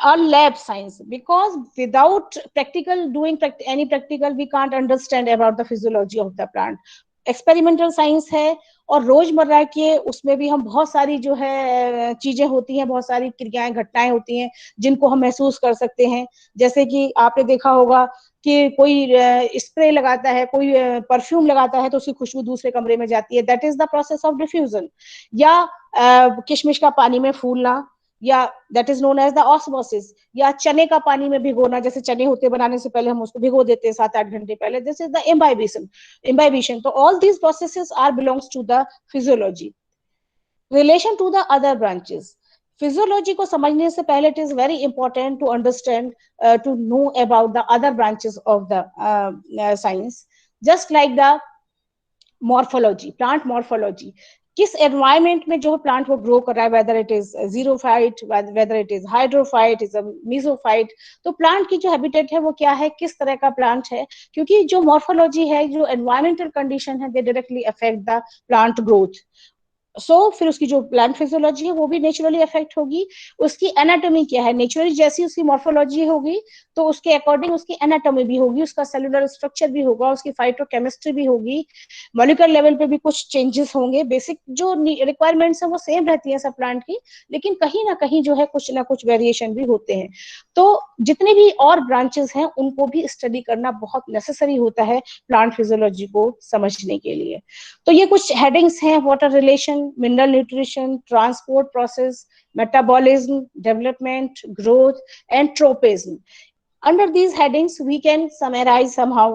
a lab science, because without any practical we can't understand about the physiology of the plant. Experimental science है, और रोजमर्रा के उसमें भी हम बहुत सारी जो है चीजें होती हैं, बहुत सारी क्रियाएं, घटनाएं होती हैं जिनको हम महसूस कर सकते हैं. जैसे कि आपने देखा होगा कि कोई स्प्रे लगाता है, कोई परफ्यूम लगाता है तो उसकी खुशबू दूसरे कमरे में जाती है. That is the process of diffusion. या किशमिश का पानी में फूलना, या that is known as the osmosis. या चने का पानी में भिगोना, जैसे चने होते बनाने से पहले हम उसको भिगो देते हैं 7-8 घंटे पहले. This is the imbibition. तो all these processes are belongs to the physiology. Relation to the other branches. Physiology को समझने से पहले it is very important to understand, to know about the other branches of the science, just like the morphology, plant morphology. किस environment में जो plant वो grow कर रहा है, whether it is xerophyte, whether it is hydrophyte, is mesophyte. तो plant की जो हैबिटेट है वो क्या है, किस तरह का प्लांट है, क्योंकि जो मॉर्फोलॉजी है, जो एनवायरमेंटल कंडीशन है, दे directly affect the plant growth. फिर उसकी जो प्लांट फिजियोलॉजी है वो भी नेचुरली अफेक्ट होगी. उसकी एनाटॉमी क्या है, नेचुरली जैसी उसकी मॉर्फोलॉजी होगी तो उसके अकॉर्डिंग उसकी एनाटॉमी भी होगी, उसका सेलुलर स्ट्रक्चर भी होगा, उसकी फाइटोकेमिस्ट्री भी होगी, मॉलिक्यूलर लेवल पे भी कुछ चेंजेस होंगे. बेसिक जो रिक्वायरमेंट्स है वो सेम रहती है सब प्लांट की, लेकिन कहीं ना कहीं जो है कुछ ना कुछ वेरिएशन भी होते हैं. तो जितने भी और ब्रांचेस हैं उनको भी स्टडी करना बहुत नेसेसरी होता है प्लांट फिजियोलॉजी को समझने के लिए. तो ये कुछ हेडिंग्स हैं: water relation, mineral nutrition, transport process, metabolism, development, growth, and tropism. Under these headings, we can summarize somehow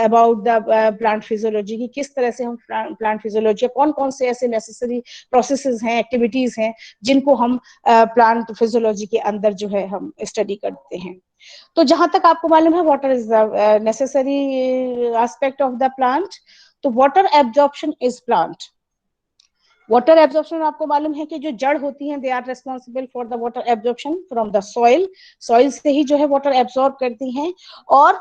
about the plant physiology कि किस तरह से हम plant physiology, कौन-कौन से ऐसे necessary processes हैं, activities हैं, जिनको हम plant physiology के अंदर जो है हम study करते हैं. तो जहां तक आपको मालूम है, water is the necessary aspect of the plant. तो water absorption is plant. Water absorption आपको मालूम है कि जो जड़ होती हैं, they are responsible for the water absorption from the soil. Soil से ही जो है वाटर एब्जॉर्ब करती हैं. और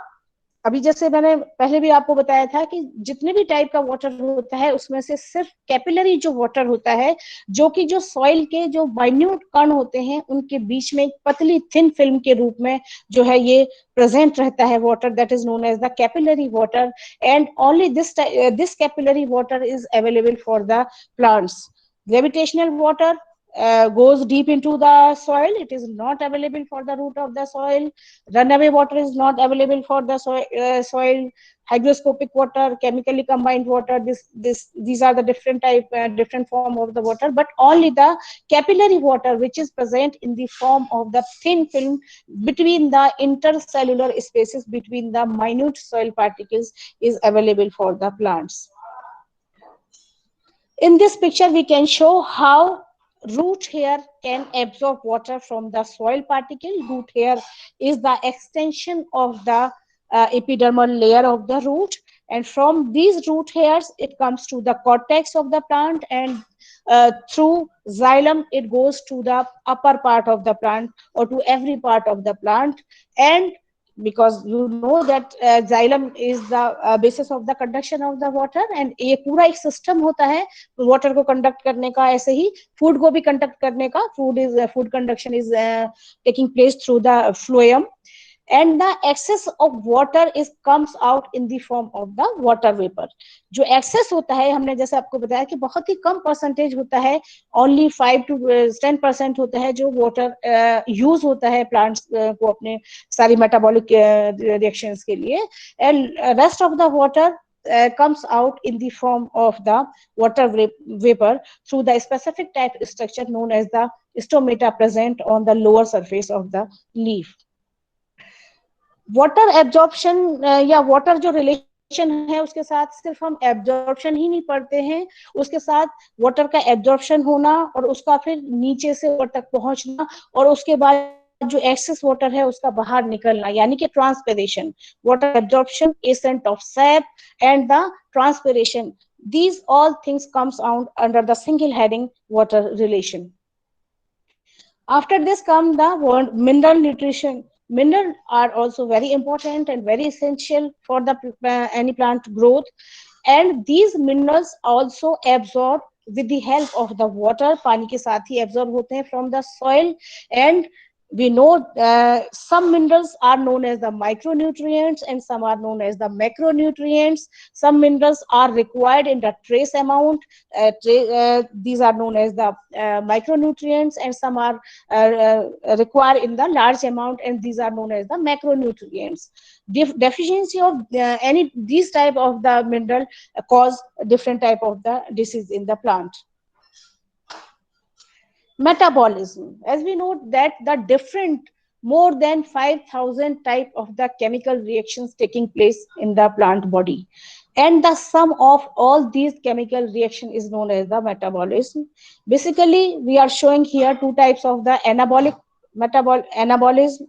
अभी जैसे मैंने पहले भी आपको बताया था कि जितने भी टाइप का वाटर होता है उसमें से सिर्फ कैपिलरी जो वाटर होता है, जो कि जो सॉइल के जो माइन्यूट कण होते हैं उनके बीच में एक पतली थिन फिल्म के रूप में जो है ये प्रेजेंट रहता है water, that is known as the capillary water. And only this capillary water is available for the plants. Gravitational water goes deep into the soil. It is not available for the root of the soil. Runaway water is not available for the soil. Hygroscopic water, chemically combined water, these are the different type, different form of the water, but only the capillary water, which is present in the form of the thin film between the intercellular spaces between the minute soil particles, is available for the plants. In this picture, we can show how root hair can absorb water from the soil particle. Root hair is the extension of the epidermal layer of the root, and from these root hairs it comes to the cortex of the plant, and through xylem it goes to the upper part of the plant or to every part of the plant. And because you know that xylem is the basis of the conduction of the water, and ये पूरा एक system होता है water को conduct करने का, ऐसे ही food को भी conduct करने का. Food conduction is taking place through the phloem, and the excess of water is comes out in the form of the water vapor. जो excess होता है, हमने जैसे आपको बताया कि बहुत ही कम percentage होता है, only 5 to 10% होता है जो water use होता है plants को अपने सारी metabolic reactions के लिए, and rest of the water comes out in the form of the water vapor through the specific type structure known as the stomata present on the lower surface of the leaf. Water absorption या water जो relation है उसके साथ सिर्फ हम absorption ही नहीं पढ़ते हैं, उसके साथ वाटर का एब्जॉर्प्शन होना और उसका फिर नीचे से ऊपर तक पहुंचना, और उसके बाद जो एक्सेस वाटर है उसका बाहर निकलना, यानी कि transpiration. Water absorption, ascent of SAP and the transpiration, these all things comes out under the single heading water relation. After this come the mineral nutrition. Minerals are also very important and very essential for the any plant growth, and these minerals also absorb with the help of the water. पानी के साथ ही absorb होते हैं from the soil, and we know some minerals are known as the micronutrients and some are known as the macronutrients. Some minerals are required in the trace amount. These are known as the micronutrients, and some are required in the large amount, and these are known as the macronutrients. Deficiency of any these type of the mineral cause different type of the disease in the plant. Metabolism. As we know that the different more than 5,000 type of the chemical reactions taking place in the plant body, and the sum of all these chemical reaction is known as the metabolism. Basically, we are showing here two types of the anabolism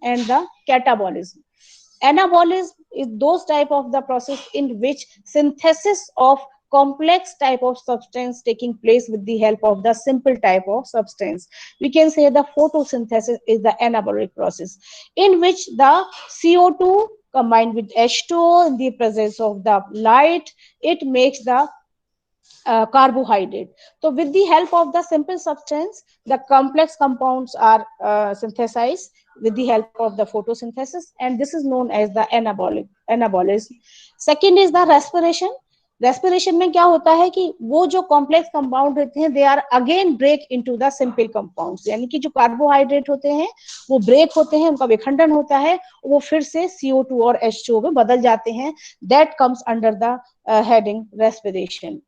and the catabolism. Anabolism is those type of the process in which synthesis of complex type of substance taking place with the help of the simple type of substance. We can say the photosynthesis is the anabolic process in which the CO2 combined with H2O in the presence of the light, it makes the carbohydrate. So with the help of the simple substance, the complex compounds are synthesized with the help of the photosynthesis, and this is known as the anabolism. Second is the respiration. Respiration में क्या होता है कि वो जो complex compound होते हैं, they are again break into the simple compounds, यानी कि जो कार्बोहाइड्रेट होते हैं वो ब्रेक होते हैं, उनका विखंडन होता है, वो फिर से CO2 और H2O में बदल जाते हैं. That comes under the heading respiration.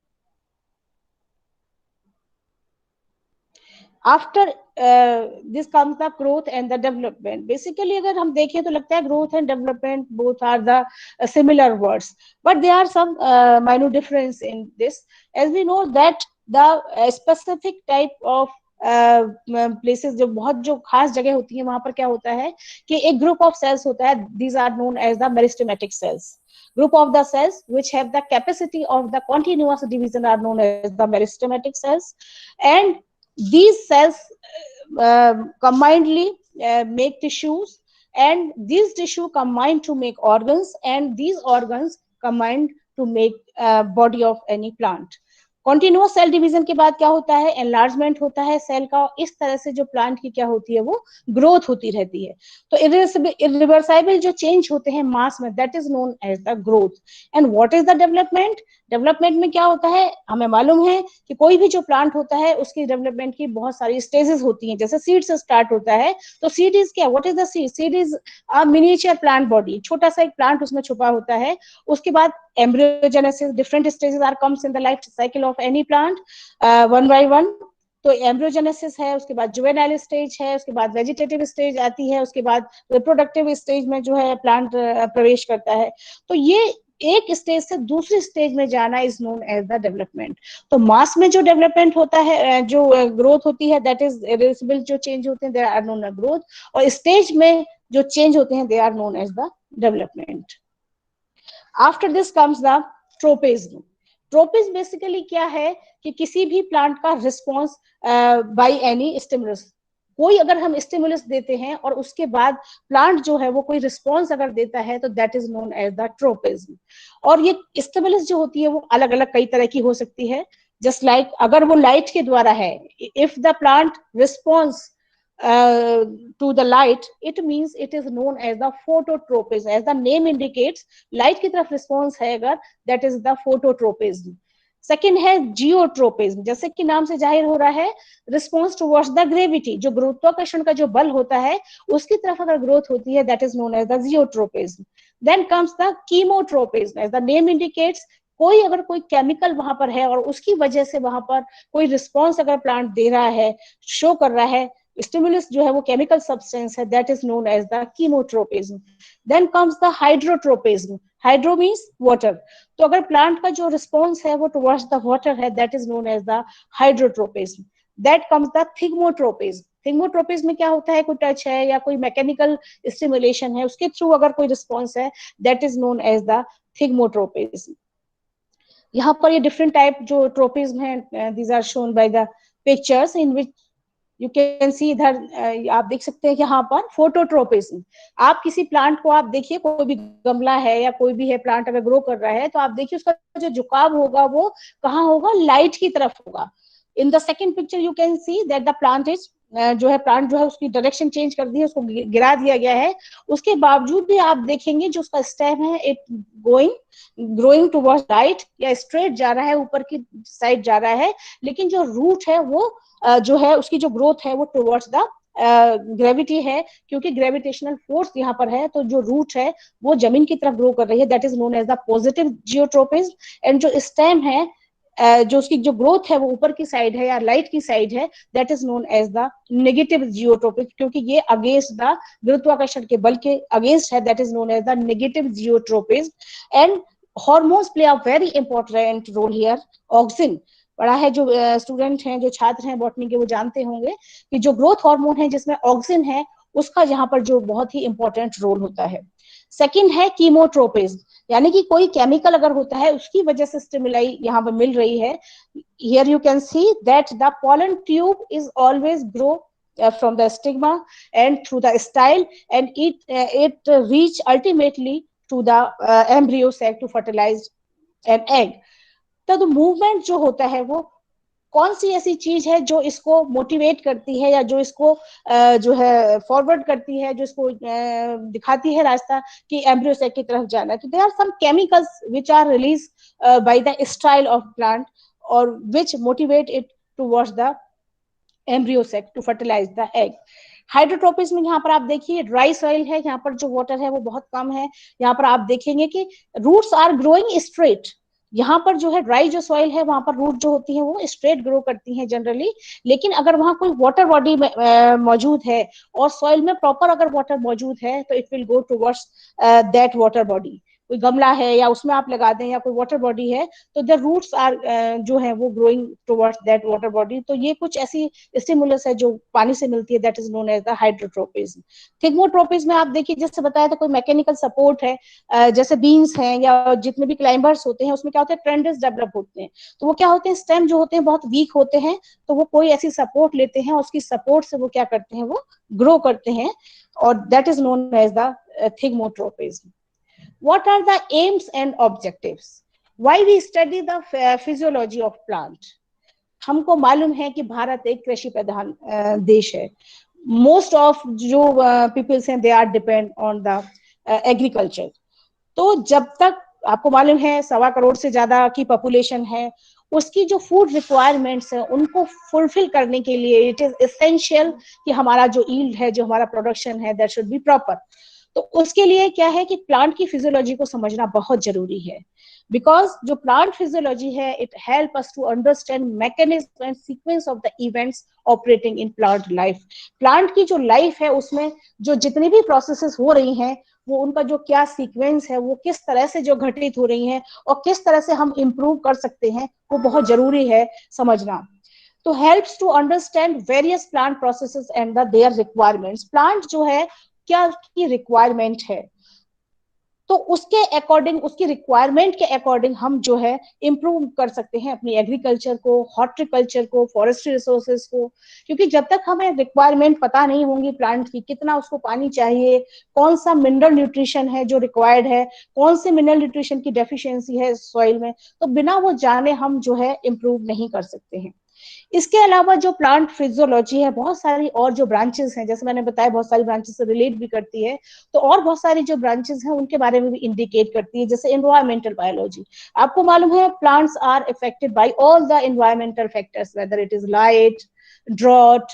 After this comes the growth and the development. Basically अगर हम देखें तो लगता है growth and development both are the similar words, but there are some minor difference in this. As we know that the specific type of places, जो बहुत जो खास जगह होती है वहां पर क्या होता है कि एक group of cells होता है, these are known as the meristematic cells. Group of the cells which have the capacity of the continuous division are known as the meristematic cells, and these cells combinedly make tissues, and these tissue combine to make organs, and these organs combine to make body of any plant. Continuous cell division के बाद क्या होता है, enlargement होता है cell का, इस तरह से जो प्लांट की क्या होती है वो ग्रोथ होती रहती है। तो इरिवर्सिबल जो चेंज होते हैं मास में, that is known as the growth. And what is the development? Development में क्या होता है, हमें मालूम है कि कोई भी जो प्लांट होता है उसकी डेवलपमेंट की बहुत सारी स्टेजेस होती हैं। जैसे सीड से स्टार्ट होता है, तो सीड इज क्या, what is the seed? Seed is a miniature plant body, छोटा सा एक प्लांट उसमें छुपा होता है। उसके बाद embryogenesis, different stages are comes in the life cycle of any plant, one by one। तो एम्ब्रियोजेनेसिस है, उसके बाद जुवेनाइल स्टेज है, उसके बाद वेजिटेटिव स्टेज आती है, उसके बाद रिप्रोडक्टिव स्टेज में जो है प्लांट प्रवेश करता है। तो ये एक स्टेज से दूसरी स्टेज में जाना is known as the development. तो मास में जो डेवलपमेंट होता है, जो ग्रोथ होती है, दैट इज इरिवर्सिबल जो चेंज होते हैं, they are known as growth. और स्टेज में जो चेंज होते हैं, they are known as the development. After this comes the tropism. Tropism basically क्या है कि किसी भी प्लांट का रिस्पॉन्स बाय एनी स्टिमुलस, कोई अगर हम स्टिमुलस देते हैं और उसके बाद प्लांट जो है वो कोई रिस्पॉन्स अगर देता है, तो that is known as the tropism. और ये स्टिमुलस जो होती है वो अलग अलग कई तरह की हो सकती है। जस्ट लाइक अगर वो लाइट के द्वारा है, if the plant response to the light, it means it is known as the phototropism. As the name indicates, light की तरफ response है अगर, that is the phototropism. Second है जियोट्रोपिज्म, जैसे कि नाम से जाहिर हो रहा है, रिस्पॉन्स टुवर्ड्स द ग्रेविटी, जो गुरुत्वाकर्षण का जो बल होता है उसकी तरफ अगर ग्रोथ होती है, that is known as the geotropism. Then comes the chemotropism. As the name indicates, कोई अगर कोई केमिकल वहां पर है और उसकी वजह से वहां पर कोई रिस्पॉन्स अगर प्लांट दे रहा है, शो कर रहा है, स्टिमुलस जो है वो केमिकल सब्सटेंस है, that is known as the chemotropism. Then comes the hydrotropism. Hydro means water, तो अगर प्लांट का जो रिस्पॉन्स है वो टुवर्ड्स द वाटर है, that is known as the hydrotropism. That comes the thigmotropism. Thigmotropism में क्या होता है, कोई टच है या कोई मैकेनिकल स्टिमुलेशन है, उसके थ्रू अगर कोई रिस्पॉन्स है, that is known as the thigmotropism. यहाँ पर ये डिफरेंट टाइप जो ट्रोपिज्म है, these are shown by the pictures in which you can see. इधर आप देख सकते हैं कि यहाँ पर फोटोट्रोपिज्म, आप किसी प्लांट को आप देखिए, कोई भी गमला है या कोई भी है प्लांट अगर ग्रो कर रहा है, तो आप देखिए उसका जो झुकाव होगा वो कहाँ होगा, लाइट की तरफ होगा। In the second picture you can see that the plant is जो है, प्लांट जो है उसकी डायरेक्शन चेंज कर दी है, उसको गिरा दिया गया है, उसके बावजूद भी आप देखेंगे जो उसका स्टेम है, इट ग्रोइंग टुवर्ड्स राइट, या स्ट्रेट जा रहा है, ऊपर की साइड जा रहा है, लेकिन जो रूट है वो जो है उसकी जो ग्रोथ है वो टुवर्ड्स द ग्रेविटी है, क्योंकि ग्रेविटेशनल फोर्स यहाँ पर है, तो जो रूट है वो जमीन की तरफ ग्रो कर रही है, that is known as the positive geotropism. And जो स्टेम है, जो उसकी जो ग्रोथ है वो ऊपर की साइड है या लाइट की साइड है, that is known as the negative geotropic, क्योंकि ये अगेंस्ट द गुरुत्वाकर्षण के बल के अगेंस्ट है, that is known as the negative geotropism. And hormones play a very important role here. Auxin पढ़ा है, जो स्टूडेंट हैं, जो छात्र हैं बॉटनी के, वो जानते होंगे कि जो ग्रोथ हार्मोन है जिसमें ऑक्सिन है, उसका यहाँ पर जो बहुत ही इंपॉर्टेंट रोल होता है। सेकंड है कीमोट्रोपिज्म, यानी कि कोई केमिकल अगर होता है उसकी वजह से स्टिमुलाई यहाँ पर मिल रही है। Here you can see that the pollen tube is always grow from the stigma and through the style, and it reach ultimately to the embryo sac to fertilize an egg। तो movement जो होता है वो कौन सी ऐसी चीज है जो इसको मोटिवेट करती है, या जो इसको जो है फॉरवर्ड करती है, जो इसको दिखाती है रास्ता कि एम्ब्रियो सेक की तरफ जाना। तो there are some chemicals which are release by the style of plant और which motivate it towards the embryo sac to fertilize the egg. Hydrotropism में यहाँ पर आप देखिए ड्राई सॉइल है, यहाँ पर जो वाटर है वो बहुत कम है, यहाँ पर आप देखेंगे कि रूट्स आर ग्रोइंग स्ट्रेट। यहाँ पर जो है ड्राई जो सॉइल है वहां पर रूट जो होती है वो स्ट्रेट ग्रो करती हैं जनरली, लेकिन अगर वहां कोई वाटर बॉडी मौजूद है और सॉइल में प्रॉपर अगर वाटर मौजूद है, तो it will go towards that water body. कोई गमला है या उसमें आप लगा दें या कोई वाटर बॉडी है, तो द रूट्स आर जो है वो growing towards that water body. तो ये कुछ ऐसी स्टिमुलस है जो पानी से मिलती है, that is known as the hydrotropism. Thigmotropism में आप देखिए, जैसे बताया था, कोई मैकेनिकल सपोर्ट है, जैसे बीन्स हैं या जितने भी क्लाइंबर्स होते हैं, उसमें क्या होता है, ट्रेंड्स डेवलप होते हैं। तो वो क्या होते हैं, स्टेम जो होते हैं बहुत वीक होते हैं, तो वो कोई ऐसी सपोर्ट लेते हैं, उसकी सपोर्ट से वो क्या करते हैं, वो ग्रो करते हैं, और that is known as the thigmotropism. What are the aims and objectives? Why we study the physiology of plant? हमको मालूम है कि भारत एक कृषि प्रधान देश है. मोस्ट ऑफ जो पीपल्स हैं, they are depend on the agriculture. तो जब तक आपको मालूम है 1.25 करोड़ से ज्यादा की पॉपुलेशन है, उसकी जो फूड रिक्वायरमेंट्स है उनको फुलफिल करने के लिए इट इज एसेंशियल कि हमारा जो ईल्ड है, जो हमारा प्रोडक्शन है, दैट शुड बी प्रॉपर. तो उसके लिए क्या है कि प्लांट की फिजियोलॉजी को समझना बहुत जरूरी है. बिकॉज जो प्लांट फिजियोलॉजी है, it help us to understand mechanism and sequence of the events operating in plant life. Plant की जो लाइफ है उसमें जो जितनी भी प्रोसेसेस हो रही हैं, वो उनका जो क्या सीक्वेंस है, वो किस तरह से जो घटित हो रही हैं और किस तरह से हम इम्प्रूव कर सकते हैं, वो बहुत जरूरी है समझना. तो helps to understand various plant processes and their requirements. Plant जो है क्या की रिक्वायरमेंट है, तो उसके अकॉर्डिंग, उसकी रिक्वायरमेंट के अकॉर्डिंग हम जो है इम्प्रूव कर सकते हैं अपनी एग्रीकल्चर को, हॉर्टिकल्चर को, फॉरेस्ट्री रिसोर्सेज को. क्योंकि जब तक हमें रिक्वायरमेंट पता नहीं होंगी प्लांट की, कितना उसको पानी चाहिए, कौन सा मिनरल न्यूट्रिशन है जो रिक्वायर्ड है, कौन से मिनरल न्यूट्रिशन की डेफिशिएंसी है सॉइल में, तो बिना वो जाने हम जो है इम्प्रूव नहीं कर सकते हैं. इसके अलावा जो प्लांट फिजियोलॉजी है, बहुत सारी और जो ब्रांचेस हैं, जैसे मैंने बताया बहुत सारी ब्रांचेस से रिलेट भी करती है, तो और बहुत सारी जो ब्रांचेस हैं उनके बारे में भी इंडिकेट करती है. जैसे एनवायरमेंटल बायोलॉजी, आपको मालूम है plants are affected by all the environmental factors, whether it is light, drought,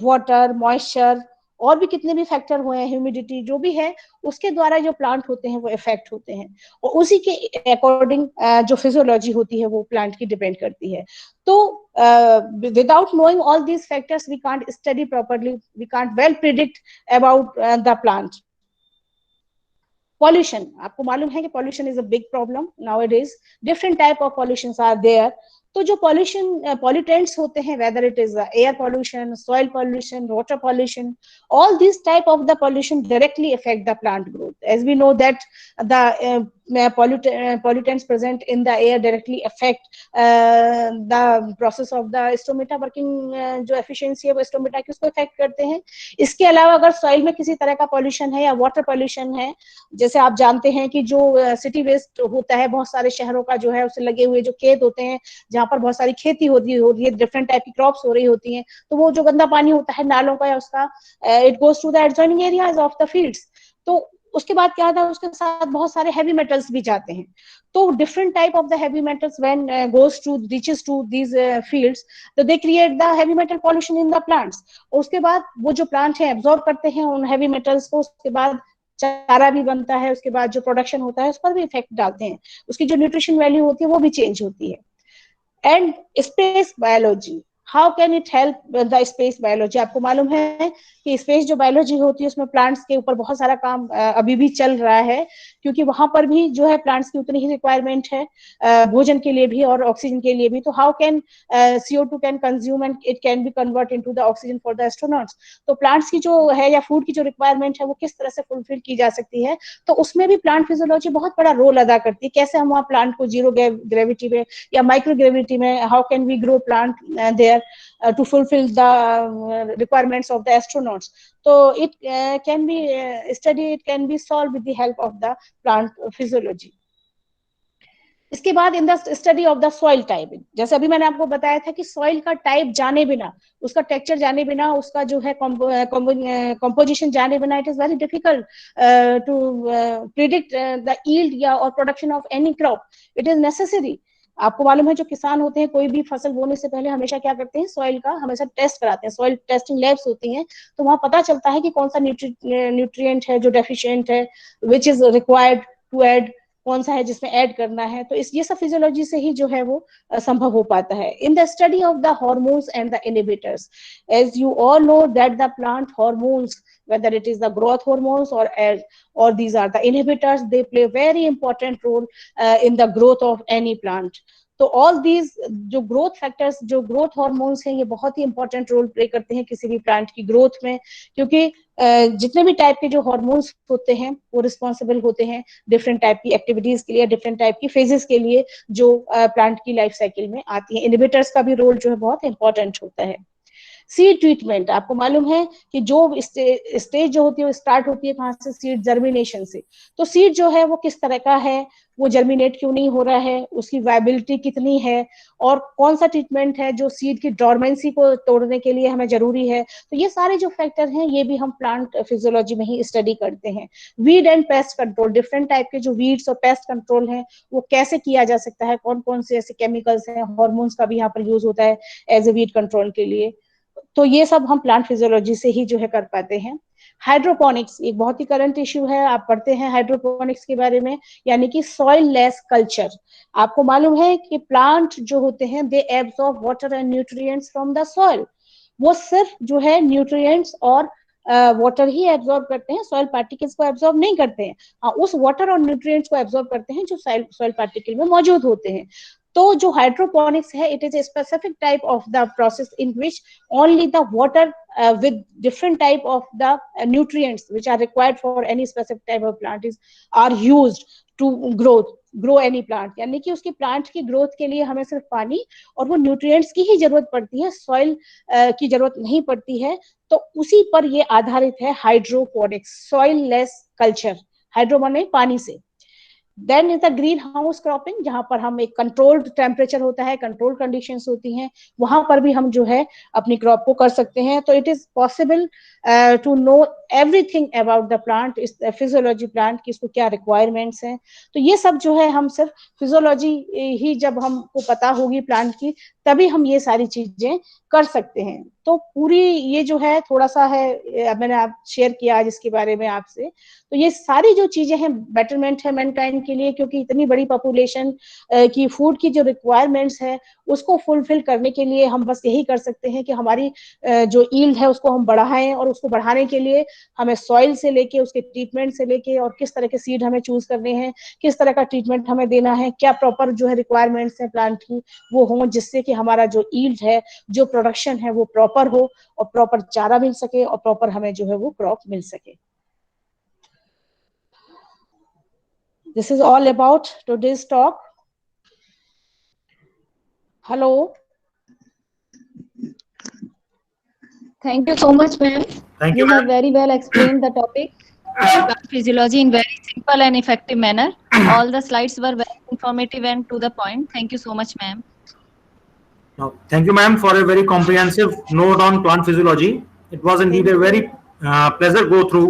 water, moisture, और भी कितने भी फैक्टर हुए हैं, ह्यूमिडिटी, जो भी है, उसके द्वारा जो प्लांट होते हैं वो इफेक्ट होते हैं, और उसी के अकॉर्डिंग जो फिजियोलॉजी होती है वो प्लांट की डिपेंड करती है. तो without knowing all these factors, we can't study properly, we can't well predict about the plant. Pollution, आपको मालूम है कि pollution is a big problem nowadays. Different type of pollutions are there. तो जो pollutants होते हैं, whether it is air pollution, soil pollution, water pollution, all these type of the pollution directly affect the plant growth. As we know that the pollutants present in the air directly affect the process of the stomata working, जो efficiency है वो stomata की उसको affect करते हैं. इसके अलावा अगर soil में किसी तरह का pollution है या water pollution है, जैसे आप जानते हैं कि जो सिटी वेस्ट होता है, बहुत सारे शहरों का जो है उससे लगे हुए जो खेत होते हैं, जहाँ पर बहुत सारी खेती होती है, डिफरेंट टाइप की क्रॉप्स हो रही होती हैं, तो वो जो गंदा पानी होता है नालों का या उसका, it goes to the adjoining areas of the fields. तो उसके बाद क्या था, उसके साथ बहुत सारे हैवी मेटल्स भी जाते हैं. तो different type of the heavy metals when goes to reaches to these fields, तो they create the heavy metal pollution in the plants. उसके बाद वो जो प्लांट है एब्जॉर्ब करते हैं उन हैवी मेटल्स को, उसके बाद चारा भी बनता है, उसके बाद जो प्रोडक्शन होता है उस पर भी इफेक्ट डालते हैं, उसकी जो न्यूट्रिशन वैल्यू होती है वो भी चेंज होती है. And space biology, how can it help the space biology? आपको मालूम है कि स्पेस जो बायोलॉजी होती है उसमें प्लांट्स के ऊपर बहुत सारा काम अभी भी चल रहा है, क्योंकि वहां पर भी जो है प्लांट्स की उतनी ही रिक्वायरमेंट है, भोजन के लिए भी और ऑक्सीजन के लिए भी. तो how can CO2 can consume and it can be convert into the oxygen for the astronauts. तो प्लांट्स की जो है या फूड की जो रिक्वायरमेंट है वो किस तरह से फुलफिल की जा सकती है, तो उसमें भी प्लांट फिजियोलॉजी बहुत बड़ा रोल अदा करती है. कैसे हम वहाँ प्लांट को जीरो ग्रेविटी में या माइक्रो ग्रेविटी में, how can we grow plant there to fulfill the requirements of the astronauts. So it can be studied, it can be solved with the help of the plant physiology. इसके बाद इन the study of the soil type, जैसे अभी मैंने आपको बताया था कि soil का टाइप जाने बिना, उसका टेक्सचर जाने बिना, उसका जो है कंपोजिशन जाने बिना, it is very difficult to predict the yield या और production of any crop. It is necessary. आपको मालूम है जो किसान होते हैं कोई भी फसल बोने से पहले हमेशा क्या करते हैं, सॉइल का हमेशा टेस्ट कराते हैं. सॉइल टेस्टिंग लैब्स होती हैं, तो वहां पता चलता है कि कौन सा न्यूट्रिएंट है जो डेफिशिएंट है, which is required to add, कौन सा है जिसमें ऐड करना है. तो इस ये सब फिजियोलॉजी से ही जो है वो संभव हो पाता है. In the study of the hormones and the inhibitors, as you all know that the plant hormones, whether it is the growth hormones or these are the inhibitors, they play a very important role in the growth of any plant. तो all these जो growth factors, जो growth hormones हैं, ये बहुत ही important role play करते हैं किसी भी प्लांट की ग्रोथ में, क्योंकि जितने भी टाइप के जो हार्मोन्स होते हैं वो रिस्पॉन्सिबल होते हैं डिफरेंट टाइप की एक्टिविटीज के लिए, डिफरेंट टाइप की फेजेस के लिए जो प्लांट की लाइफ साइकिल में आती है. इनहिबिटर्स का भी रोल जो है बहुत इंपॉर्टेंट होता है. सीड ट्रीटमेंट, आपको मालूम है कि जो स्टेज जो होती है वो स्टार्ट होती है कहाँ से, सीड जर्मिनेशन से। तो सीड जो है वो किस तरह का है, वो जर्मिनेट क्यों नहीं हो रहा है, उसकी वायबिलिटी कितनी है, और कौन सा ट्रीटमेंट है जो सीड की डोरमेंसी को तोड़ने के लिए हमें जरूरी है। तो ये सारे जो फैक्टर हैं ये भी हम प्लांट फिजियोलॉजी में ही स्टडी करते हैं। Weed and pest control, different type के जो वीड्स और पेस्ट कंट्रोल हैं वो कैसे किया जा सकता है, कौन कौन से ऐसे केमिकल्स हैं, हार्मोन्स का भी यहाँ पर यूज होता है एज ए वीड कंट्रोल के लिए। तो ये सब हम प्लांट फिजियोलॉजी से ही जो है कर पाते हैं। हाइड्रोपोनिक्स एक बहुत ही करंट इश्यू है, आप पढ़ते हैं हाइड्रोपोनिक्स के बारे में, यानी कि सॉइल लेस कल्चर। आपको मालूम है कि प्लांट जो होते हैं they absorb water and nutrients from the soil, वो सिर्फ जो है न्यूट्रिएंट्स और वाटर ही एब्सॉर्ब करते हैं, सॉइल पार्टिकल्स को एब्सॉर्ब नहीं करते हैं। हाँ, उस वाटर और न्यूट्रिएंट्स को एब्सॉर्ब करते हैं जो सॉइल पार्टिकल में मौजूद होते हैं। तो जो हाइड्रोपोनिक्स है, it is a specific type of the process in which only the water with different type of the nutrients which are required for any specific type of plant are used to grow any plant। यानी कि उसकी plant की growth के लिए हमें सिर्फ पानी और वो न्यूट्रिएंट्स की ही जरूरत पड़ती है, सॉइल की जरूरत नहीं पड़ती है। तो उसी पर ये आधारित है hydroponics, soilless culture. Hydro माने पानी से। Then is the greenhouse cropping, जहां पर हम एक कंट्रोल्ड टेम्परेचर होता है, कंट्रोल्ड कंडीशंस होती हैं, वहां पर भी हम जो है अपनी क्रॉप को कर सकते हैं। तो it is possible to know everything about the plant, इस फिजियोलॉजी प्लांट की, इसको क्या रिक्वायरमेंट्स हैं। तो ये सब जो है हम सिर्फ फिजियोलॉजी ही जब हमको पता होगी प्लांट की, तभी हम ये सारी चीजें कर सकते हैं। तो पूरी ये जो है थोड़ा सा है, मैंने आप शेयर किया आज इसके बारे में आपसे। तो ये सारी जो चीजें हैं बेटरमेंट है मैनकाइंड के लिए, क्योंकि इतनी बड़ी पॉपुलेशन की फूड की जो रिक्वायरमेंट्स है उसको फुलफिल करने के लिए हम बस यही कर सकते हैं कि हमारी जो ईल्ड है उसको हम बढ़ाएं, और उसको बढ़ाने के लिए हमें सॉइल से लेके, उसके ट्रीटमेंट से लेके, और किस तरह के सीड हमें चूज करने हैं, किस तरह का ट्रीटमेंट हमें देना है, क्या प्रॉपर जो है रिक्वायरमेंट्स है प्लांट की वो हो, जिससे कि हमारा जो ईल्ड है, जो प्रोडक्शन है वो प्रॉपर हो, और प्रॉपर चारा मिल सके, और प्रॉपर हमें जो है वो क्रॉप मिल सके। This is all about today's talk. Hello. Thank you so much, ma'am. Thank You you, have ma'am. very well explained the topic plant physiology in very simple and effective manner. All the slides were very informative and to the point. Thank you so much, ma'am. No, thank you, ma'am, for a very comprehensive note on plant physiology. It was indeed a very pleasure go through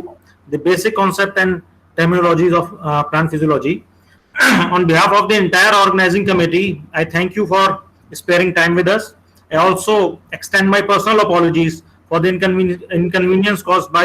the basic concept and terminologies of plant physiology. On behalf of the entire organizing committee, I thank you for sparing time with us. I also extend my personal apologies for the inconvenience caused by